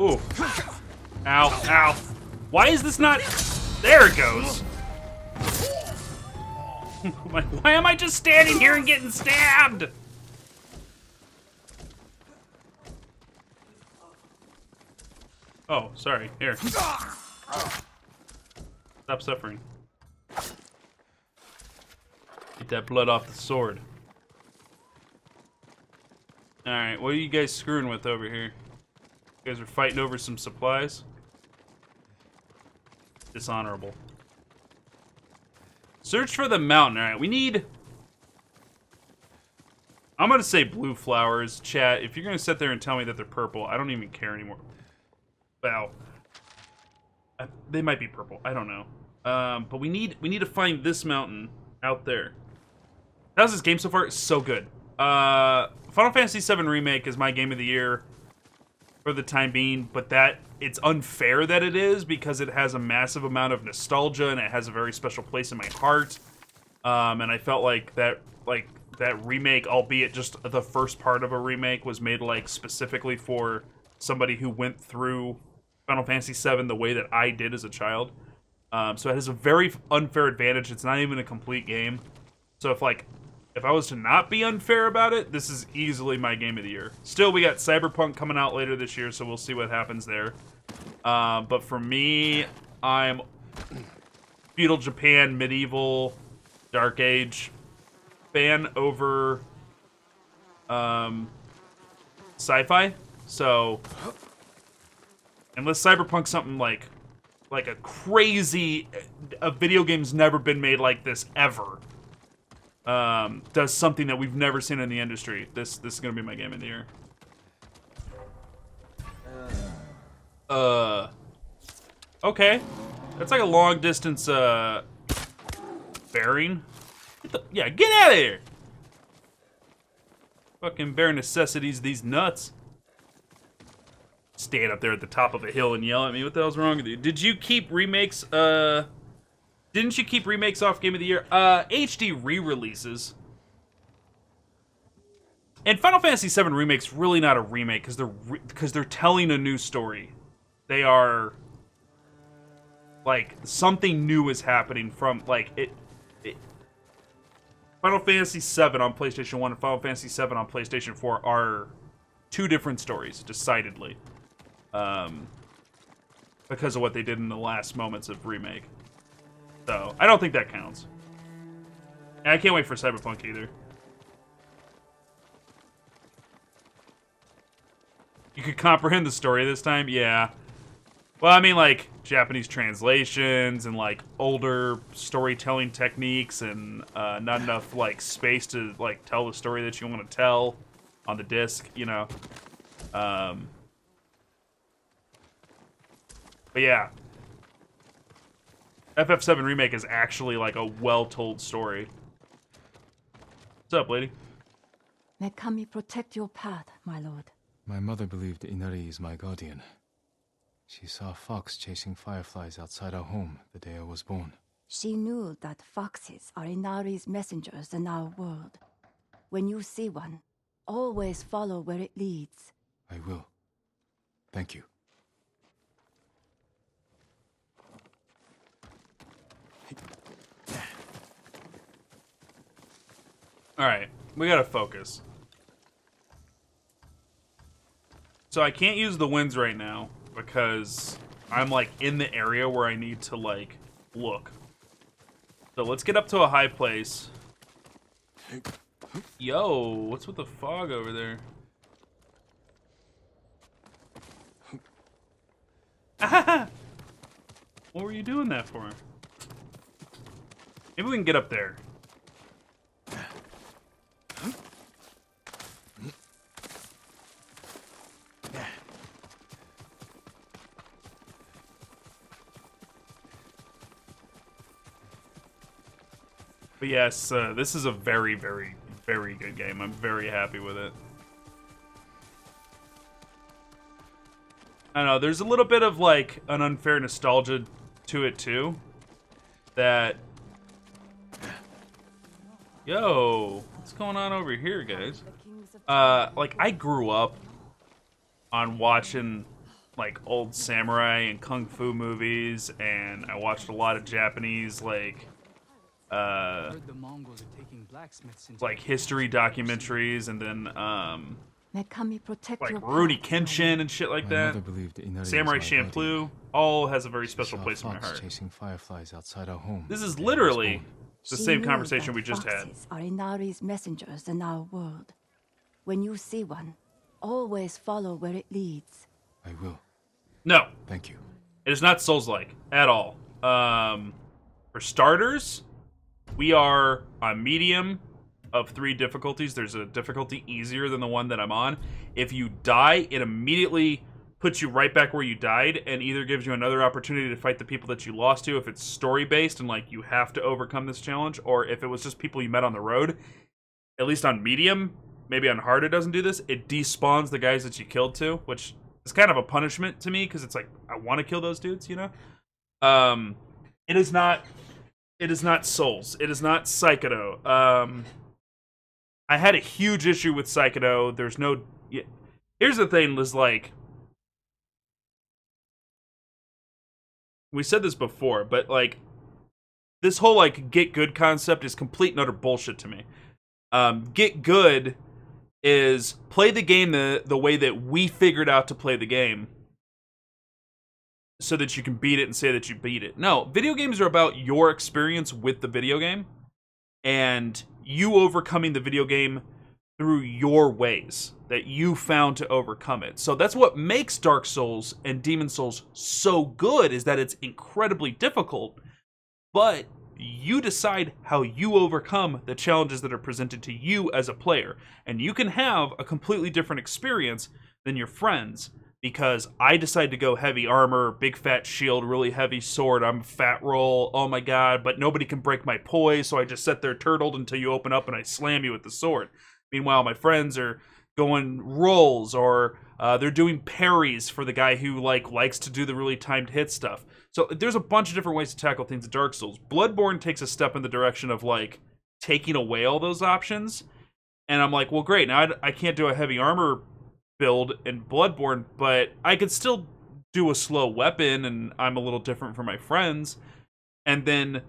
Ooh. Ow, ow. Why is this not... There it goes. Why am I just standing here and getting stabbed? Oh, sorry. Here. Stop suffering. Get that blood off the sword. Alright, what are you guys screwing with over here? You guys are fighting over some supplies? Dishonorable. Search for the mountain. Alright, we need... I'm gonna say blue flowers. Chat, if you're gonna sit there and tell me that they're purple, I don't even care anymore. Wow. They might be purple. I don't know. But we need to find this mountain out there. How's this game so far? It's so good. Final Fantasy VII Remake is my game of the year for the time being, but it's unfair that it is because it has a massive amount of nostalgia and it has a very special place in my heart. And I felt like that remake, albeit just the first part of a remake, was made like specifically for somebody who went through Final Fantasy VII the way that I did as a child. So it has a very unfair advantage. It's not even a complete game. So if I was to not be unfair about it, this is easily my game of the year. Still, we got Cyberpunk coming out later this year, so we'll see what happens there. But for me, I'm feudal Japan, medieval, Dark Age fan over sci-fi. So unless Cyberpunk's something like a crazy, a video game's never been made like this ever. does something that we've never seen in the industry. This is gonna be my game of the year. Okay. That's like a long distance, bearing. Yeah, get out of here! Fucking bare necessities, these nuts. Stand up there at the top of a hill and yell at me. What the hell's wrong with you? Did you keep remakes, didn't you keep remakes off Game of the Year? HD re-releases. And Final Fantasy VII Remake's really not a remake because they're telling a new story. They are like something new is happening from like it Final Fantasy VII on PlayStation 1 and Final Fantasy VII on PlayStation 4 are two different stories, decidedly. Because of what they did in the last moments of remake. So, I don't think that counts. And I can't wait for Cyberpunk either. You could comprehend the story this time? Yeah. Well, I mean, like, Japanese translations and, like, older storytelling techniques and not enough, like, space to, like, tell the story that you want to tell on the disc, you know? But, yeah. FF7 Remake is actually, like, a well-told story. What's up, lady? May Kami protect your path, my lord. My mother believed Inari is my guardian. She saw a fox chasing fireflies outside our home the day I was born. She knew that foxes are Inari's messengers in our world. When you see one, always follow where it leads. I will. Thank you. Alright, we gotta focus. So I can't use the winds right now because I'm like in the area where I need to like look. So let's get up to a high place. Yo, what's with the fog over there? What were you doing that for? Maybe we can get up there. But yes, this is a very, very, very good game. I'm very happy with it. I know, there's a little bit of, like, an unfair nostalgia to it, too. That... Yo, what's going on over here, guys? Like, I grew up on watching, like, old samurai and kung fu movies, and I watched a lot of Japanese, like... like history documentaries, and then May Kami protect like your Rurouni path, Kenshin and shit like My that. mother believed Inari Samurai was my guardian. Champloo all has a very She special saw a place in my fox heart. chasing fireflies outside our home. This is the day I was literally born. the She same knew conversation that we just had. foxes are Inari's messengers in our world. When you see one, always follow where it leads. I will. No, Thank you. it is not Souls-like at all. For starters, we are on medium of 3 difficulties. There's a difficulty easier than the one that I'm on. If you die, it immediately puts you right back where you died and either gives you another opportunity to fight the people that you lost to if it's story-based and, like, you have to overcome this challenge, or if it was just people you met on the road. At least on medium, maybe on hard it doesn't do this, it despawns the guys that you killed to, which is kind of a punishment to me, because it's like, I want to kill those dudes, you know? It is not Souls. It is not Psychodo. I had a huge issue with Psychodo. There's no... Yeah. Here's the thing, is like... We said this before, but, like... This whole, like, get good concept is complete and utter bullshit to me. Get good is play the game the way that we figured out to play the game, so that you can beat it and say that you beat it. No, video games are about your experience with the video game, and you overcoming the video game through your ways that you found to overcome it. So that's what makes Dark Souls and Demon Souls so good, is that it's incredibly difficult, but you decide how you overcome the challenges that are presented to you as a player. And you can have a completely different experience than your friends, because I decide to go heavy armor, big fat shield, really heavy sword, I'm fat roll, oh my god, but nobody can break my poise, so I just sit there turtled until you open up and I slam you with the sword. Meanwhile, my friends are going rolls, or they're doing parries for the guy who likes to do the really timed hit stuff. So there's a bunch of different ways to tackle things in Dark Souls. Bloodborne takes a step in the direction of taking away all those options, and I'm like, well, great, now I can't do a heavy armor build in Bloodborne, but I could still do a slow weapon, and I'm a little different from my friends. And then,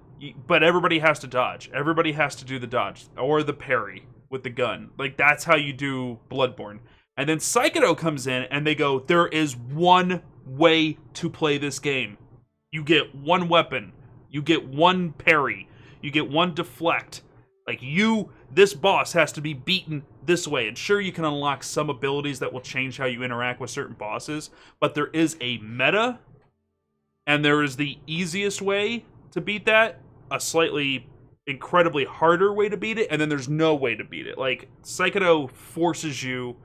but everybody has to dodge. Everybody has to do the dodge or the parry with the gun. That's how you do Bloodborne. And then Psychodo comes in, and they go, there is one way to play this game. You get one weapon. You get one parry. You get one deflect. This boss has to be beaten this way. And sure, you can unlock some abilities that will change how you interact with certain bosses, but there is a meta, and there is the easiest way to beat that, a slightly incredibly harder way to beat it, and then there's no way to beat it. Psychodo forces you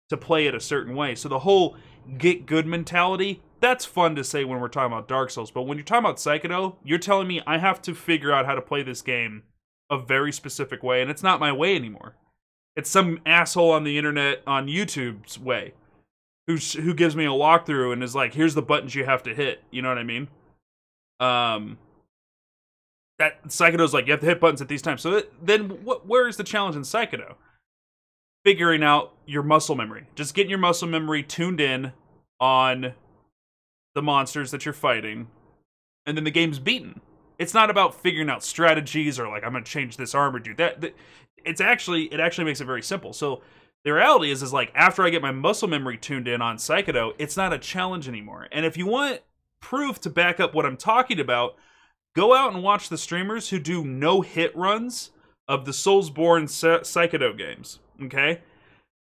to play it a certain way. So the whole get good mentality, that's fun to say when we're talking about Dark Souls, but when you're talking about Psychodo, you're telling me I have to figure out how to play this game a very specific way, and it's not my way anymore. It's some asshole on the internet, on YouTube's way, who gives me a walkthrough and is like, here's the buttons you have to hit. You know what I mean? That Psychodo's like, you have to hit buttons at these times. So then where is the challenge in Psychodo? Figuring out your muscle memory. Just getting your muscle memory tuned in on the monsters that you're fighting, and then the game's beaten. It's not about figuring out strategies or I'm going to change this armor, do that. It actually makes it very simple. So the reality is after I get my muscle memory tuned in on Psychodo, it's not a challenge anymore. And if you want proof to back up what I'm talking about, go out and watch the streamers who do no-hit runs of the Soulsborne Psychodo games, okay?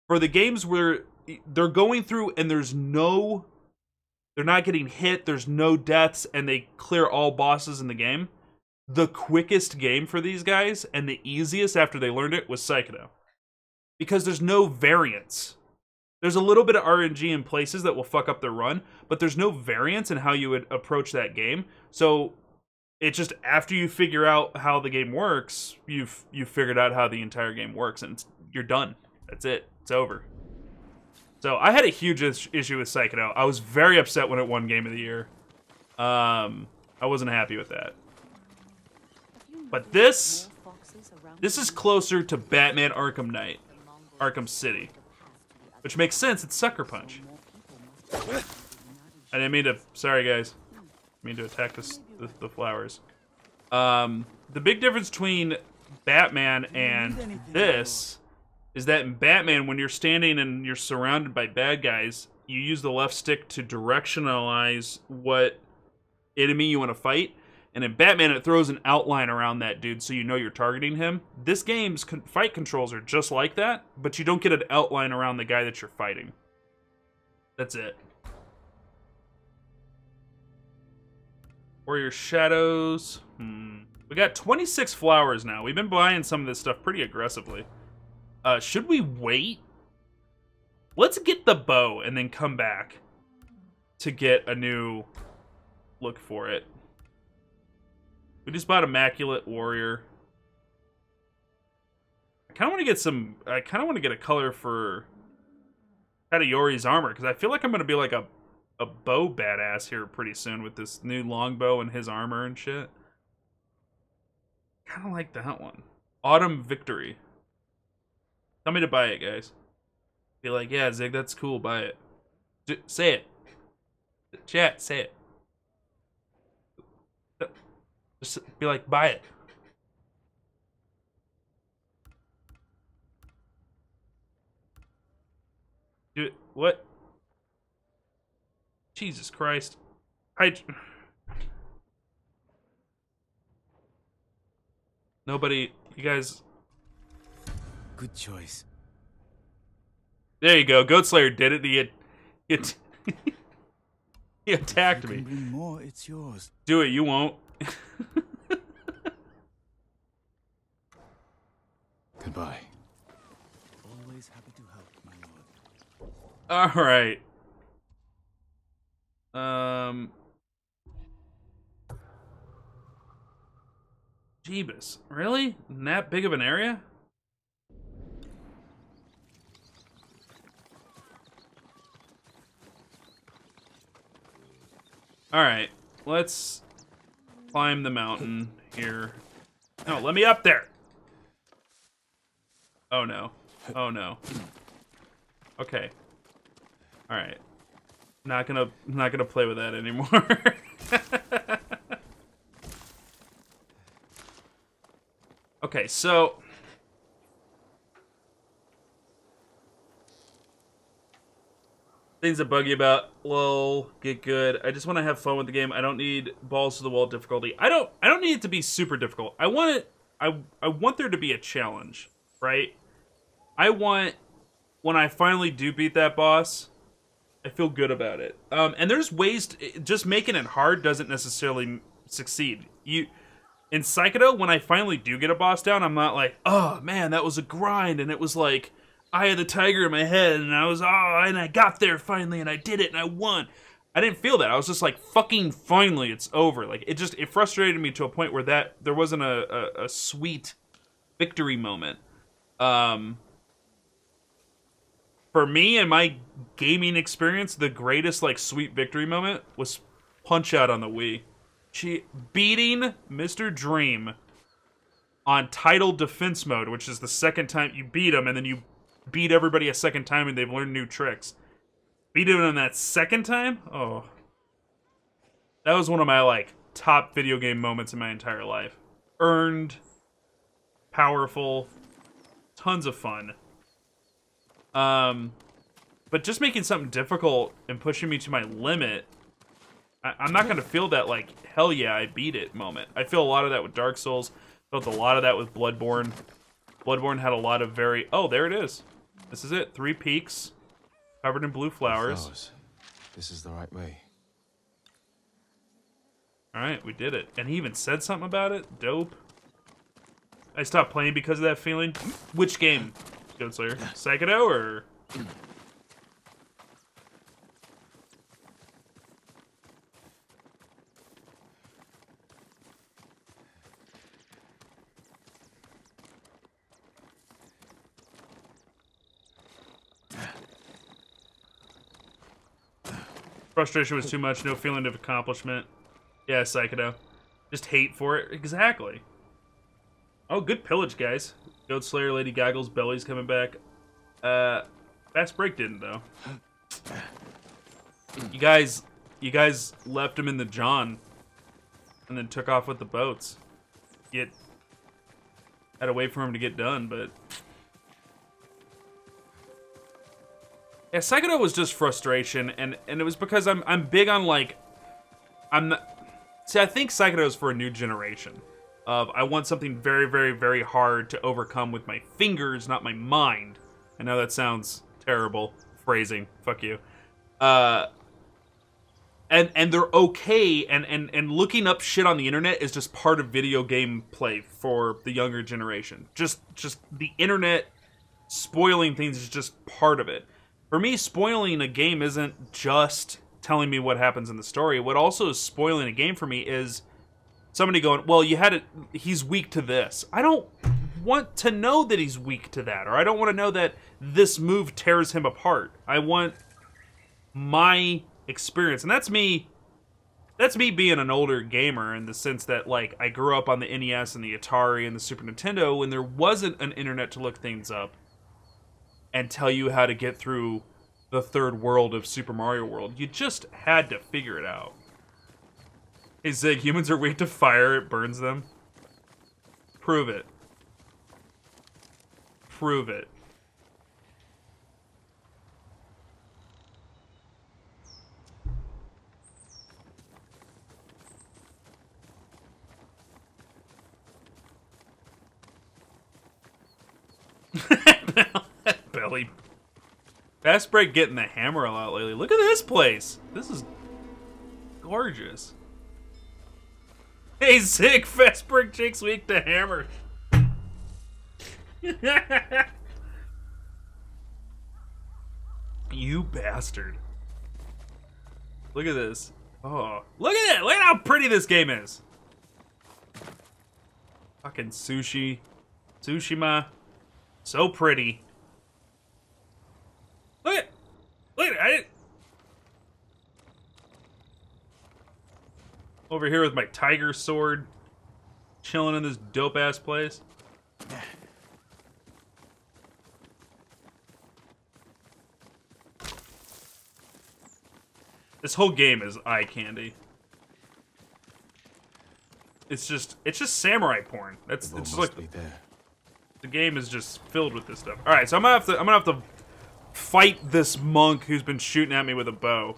For the games where they're going through and they're not getting hit, there's no deaths, and they clear all bosses in the game. The quickest game for these guys, and the easiest after they learned it, was Psychodo. Because there's no variance. There's a little bit of RNG in places that will fuck up their run, but there's no variance in how you would approach that game. So it's just after you figure out how the game works, you've figured out how the entire game works, and you're done. That's it. It's over. So I had a huge issue with Psychodo. I was very upset when it won Game of the Year. I wasn't happy with that. But this is closer to Batman Arkham Knight, Arkham City, which makes sense. It's Sucker Punch. I didn't mean to. Sorry, guys. I mean to attack the flowers. The big difference between Batman and this is that in Batman, when you're standing and you're surrounded by bad guys, you use the left stick to directionalize what enemy you want to fight. And in Batman, it throws an outline around that dude so you know you're targeting him. This game's fight controls are just like that, but you don't get an outline around the guy that you're fighting. That's it. Warrior Shadows. We got 26 flowers now. We've been buying some of this stuff pretty aggressively. Should we wait? Let's get the bow and then come back to get a new look for it. We just bought Immaculate Warrior. I kind of want to get a color for Tadayori's armor, because I feel like I'm going to be like a bow badass here pretty soon with this new longbow and his armor and shit. Kind of like that one. Autumn Victory. Tell me to buy it, guys. Be like, yeah, Zig, that's cool, buy it. Say it. Chat, say it. Just be like, buy it. Do it. What? Jesus Christ. Nobody, you guys. Good choice. There you go. Goat Slayer did it. He attacked me. Bring more, it's yours. Do it. You won't. Goodbye. Always happy to help, my lord. All right. Jeebus. Really? In that big of an area? All right. Let's climb the mountain here. No, let me up there. Oh no. Oh no. Okay. All right. Not gonna play with that anymore. Okay, so things that bug you about lol, get good. I just want to have fun with the game. I don't need balls to the wall difficulty. I don't need it to be super difficult. I want it I want there to be a challenge, right? I want when I finally do beat that boss, I feel good about it. And there's ways just making it hard doesn't necessarily succeed. In Psychodo, when I finally do get a boss down, I'm not like, oh man, that was a grind, and it was like Eye of the Tiger in my head, and and I got there finally, and I did it, and I won. I didn't feel that. I was just like, fucking finally, it's over. Like it frustrated me to a point where there wasn't a sweet victory moment. For me and my gaming experience, the greatest like sweet victory moment was Punch-Out on the Wii. Beating Mr. Dream on title defense mode, which is the second time you beat him, and then you beat everybody a second time and they've learned new tricks. Beat him on that second time? Oh. That was one of my, like, top video game moments in my entire life. Earned, powerful, tons of fun. But just making something difficult and pushing me to my limit, I'm not going to feel that, like, hell yeah, I beat it moment. I feel a lot of that with Dark Souls. Felt a lot of that with Bloodborne. Bloodborne had a lot of very... Oh, there it is. This is it. 3 peaks, covered in blue flowers. This is the right way. All right, we did it. And he even said something about it. Dope. I stopped playing because of that feeling. Which game, Goatslayer? Psychodo or... Frustration was too much, no feeling of accomplishment. Yeah, Psychodo. Just hate for it. Exactly. Oh, good pillage, guys. Goat Slayer, Lady Goggles, Belly's coming back. Fast Break didn't, though. You guys left him in the John and then took off with the boats. Had to wait for him to get done, but... Yeah, Psychodo was just frustration, and it was because I'm big on, like... See, I think Psychodo is for a new generation. I want something very, very, very hard to overcome with my fingers, not my mind. I know that sounds terrible. Phrasing. Fuck you. And they're okay, and looking up shit on the internet is just part of video game play for the younger generation. Just the internet spoiling things is just part of it. For me, spoiling a game isn't just telling me what happens in the story. What also is spoiling a game for me is somebody going, well, he's weak to this. I don't want to know that he's weak to that, or I don't want to know that this move tears him apart. I want my experience, and that's me being an older gamer in the sense that, like, I grew up on the NES and the Atari and the Super Nintendo when there wasn't an internet to look things up and tell you how to get through the third world of Super Mario World. You just had to figure it out. Hey Zig, humans are weak to fire, it burns them. Prove it. Prove it. Belly. Fast Break getting the hammer a lot lately. Look at this place. This is gorgeous. Hey, Zig, Fast Break Jake's weak to hammer. You bastard. Look at this. Oh, look at it. Look at how pretty this game is. Fucking Tsushima. So pretty. Look at it. Over here with my tiger sword. Chilling in this dope ass place. This whole game is eye candy. It's just samurai porn. It's just like the game is just filled with this stuff. All right, so I'm gonna have to fight this monk who's been shooting at me with a bow.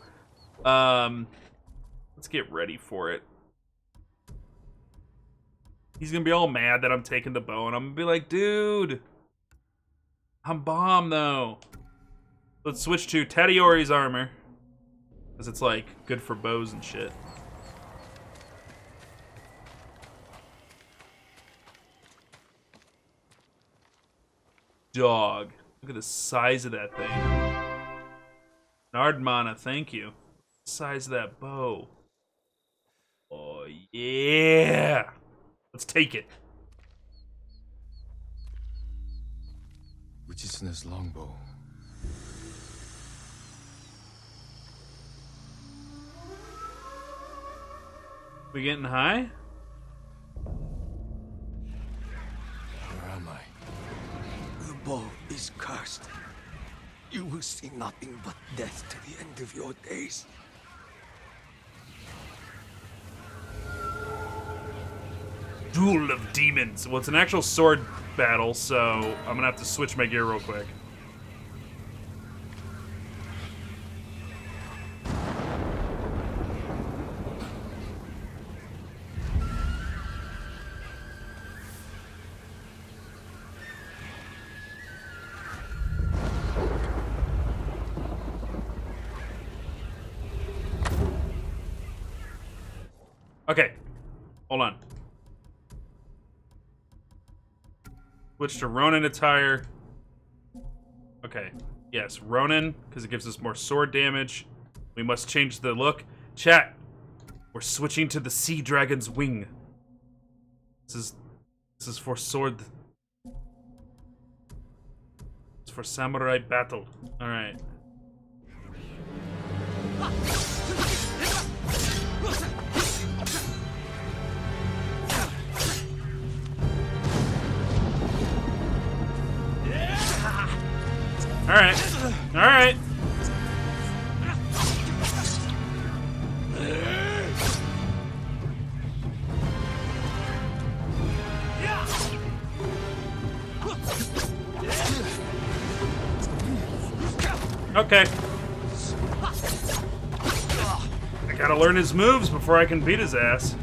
Let's get ready for it. He's gonna be all mad that I'm taking the bow, and I'm gonna be like, dude, I'm bomb though. Let's switch to Tadayori's armor, because it's like good for bows and shit. Dog. Look at the size of that thing. Nardmana, thank you. Size of that bow. Oh, yeah. Let's take it. Uchitsune's longbow. We getting high? Where am I? The bow is cursed. You will see nothing but death to the end of your days. Duel of Demons. Well, it's an actual sword battle, so I'm gonna have to switch my gear real quick. Okay, hold on. Switch to Ronin attire. Okay, yes, Ronin, because it gives us more sword damage. We must change the look. Chat, we're switching to the Sea Dragon's wing. This is for sword. It's for samurai battle. All right. All right. All right. Okay. I gotta learn his moves before I can beat his ass.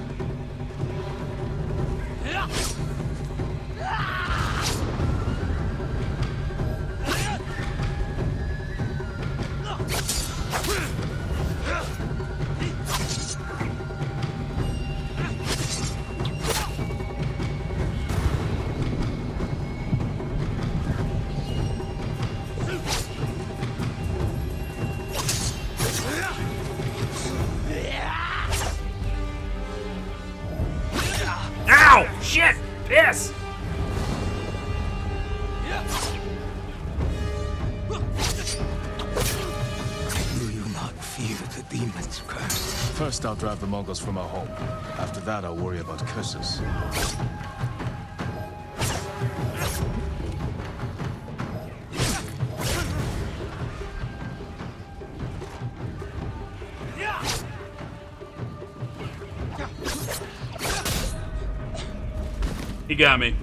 Ow! Shit! Piss! Do you not fear the demon's curse? First, I'll drive the Mongols from our home. After that, I'll worry about curses. He got me.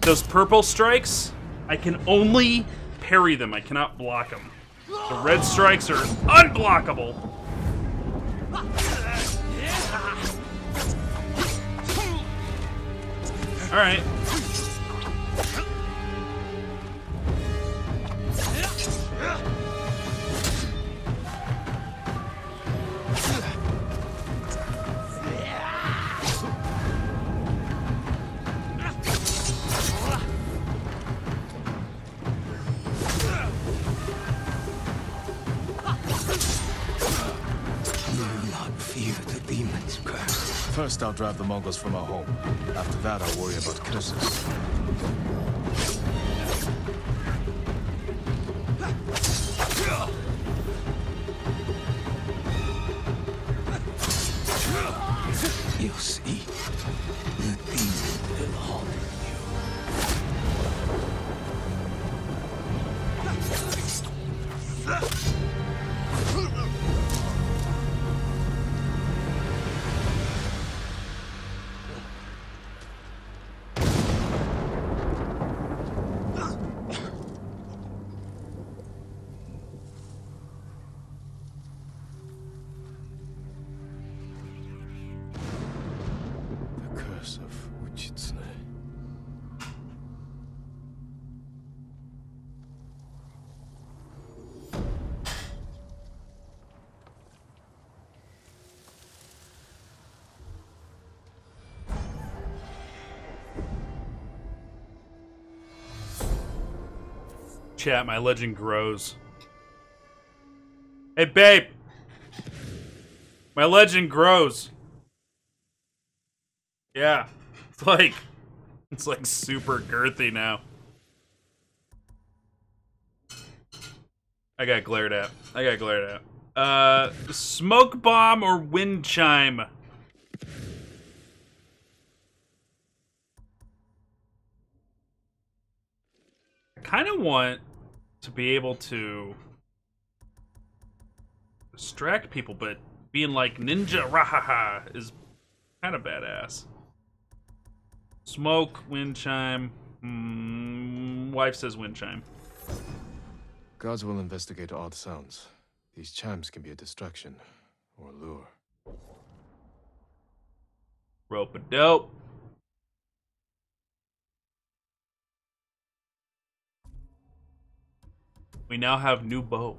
Those purple strikes, I can only parry them. I cannot block them. The red strikes are unblockable. All right. fear the demon's curse. First, I'll drive the Mongols from our home. After that, I'll worry about curses. You see, the demon will haunt The curse of Uchitsune. Chat, my legend grows. Hey, babe. My legend grows. Yeah. It's like super girthy now. I got glared at. Smoke bomb or wind chime? I kind of want to be able to distract people, but being like ninja rahaha is kind of badass. Smoke, wind chime. Wife says wind chime. Gods will investigate odd sounds. These chimes can be a distraction or lure. Rope-a-dope. We now have new bow.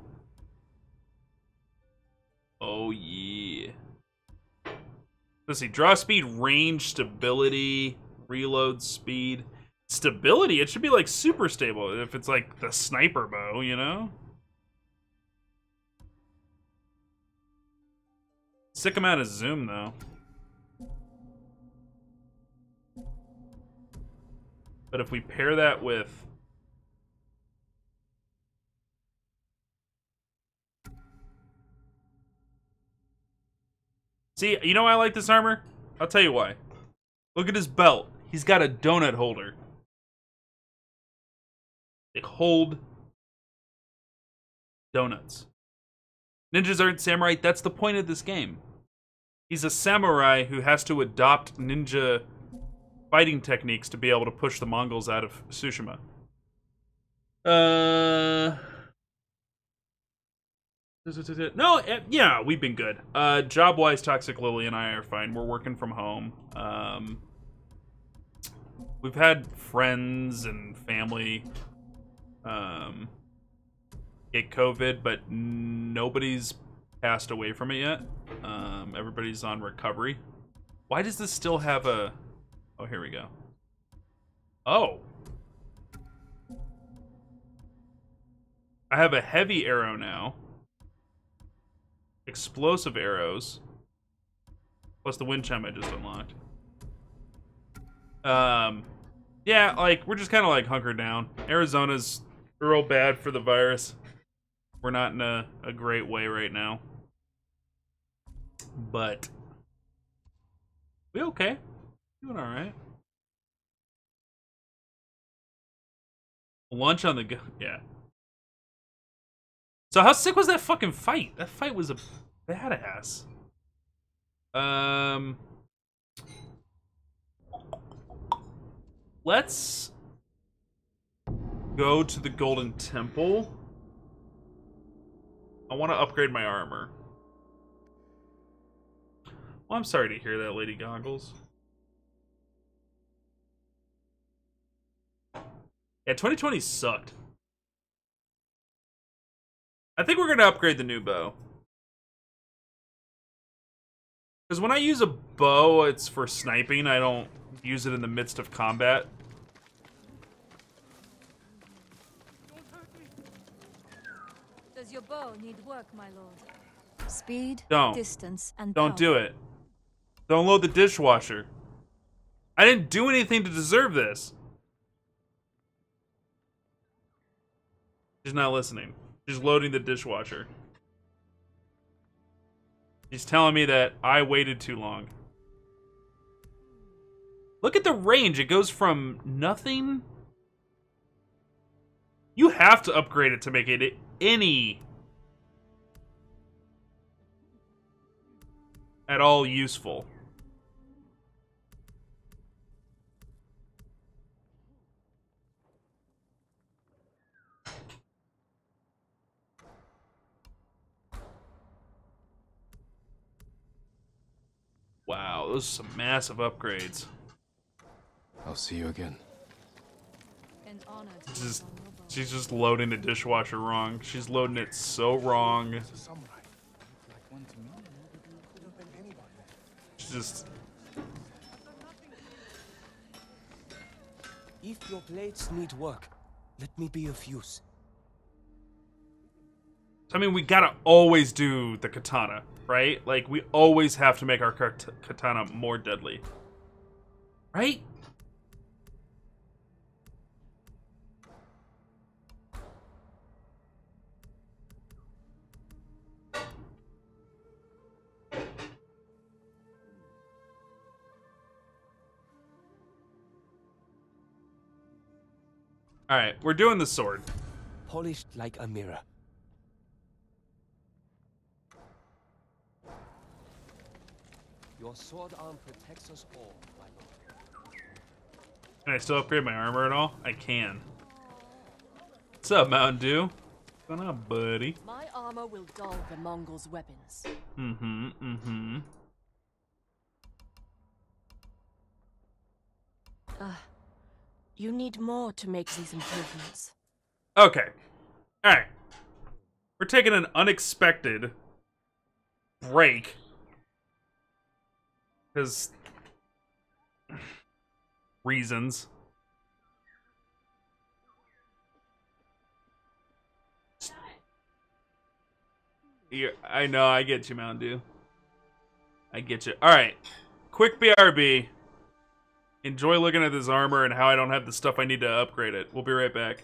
Oh yeah. Let's see, draw speed, range, stability, reload speed. Stability, it should be like super stable if it's like the sniper bow, you know? Sick amount of zoom though. But if we pair that with see, you know why I like this armor? I'll tell you why. Look at his belt. He's got a donut holder. They hold donuts. Ninjas aren't samurai. That's the point of this game. He's a samurai who has to adopt ninja fighting techniques to be able to push the Mongols out of Tsushima. No, yeah, we've been good. Job-wise, Toxic Lily and I are fine. We're working from home. We've had friends and family get COVID, but nobody's passed away from it yet. Everybody's on recovery. Why does this still have a... Oh, here we go. Oh. I have a heavy arrow now. Explosive arrows. Plus the wind chime I just unlocked. Yeah, like, we're just kind of like hunkered down. Arizona's real bad for the virus. We're not in a great way right now. But we okay. Doing alright. Lunch on the go. Yeah. So how sick was that fucking fight? That fight was a badass. Let's go to the Golden Temple. I want to upgrade my armor. Well, I'm sorry to hear that, Lady Goggles. Yeah, 2020 sucked. I think we're going to upgrade the new bow. Because when I use a bow, it's for sniping. I don't use it in the midst of combat. Does your bow need work, my lord? Speed, Don't. distance, and Don't power. do it. Don't load the dishwasher. I didn't do anything to deserve this. She's not listening. She's loading the dishwasher. She's telling me that I waited too long. Look at the range. It goes from nothing. You have to upgrade it to make it any at all useful. Wow, those are some massive upgrades. I'll see you again. An honor to She's just loading the dishwasher wrong. She's loading it so wrong. She's just... If your blades need work, let me be of use. I mean, we gotta always do the katana, right? Like, we always have to make our katana more deadly. Right? Alright, we're doing the sword. Polished like a mirror. Your sword arm protects us all, my lord. Can I still upgrade my armor at all? I can. What's up, Mountain Dew? What's going on, buddy? My armor will dull the Mongols' weapons. You need more to make these improvements. Okay. Alright. We're taking an unexpected break. Because... reasons. Yeah, I know, I get you, Mountain Dew. I get you. Alright. Quick BRB. Enjoy looking at this armor and how I don't have the stuff I need to upgrade it. We'll be right back.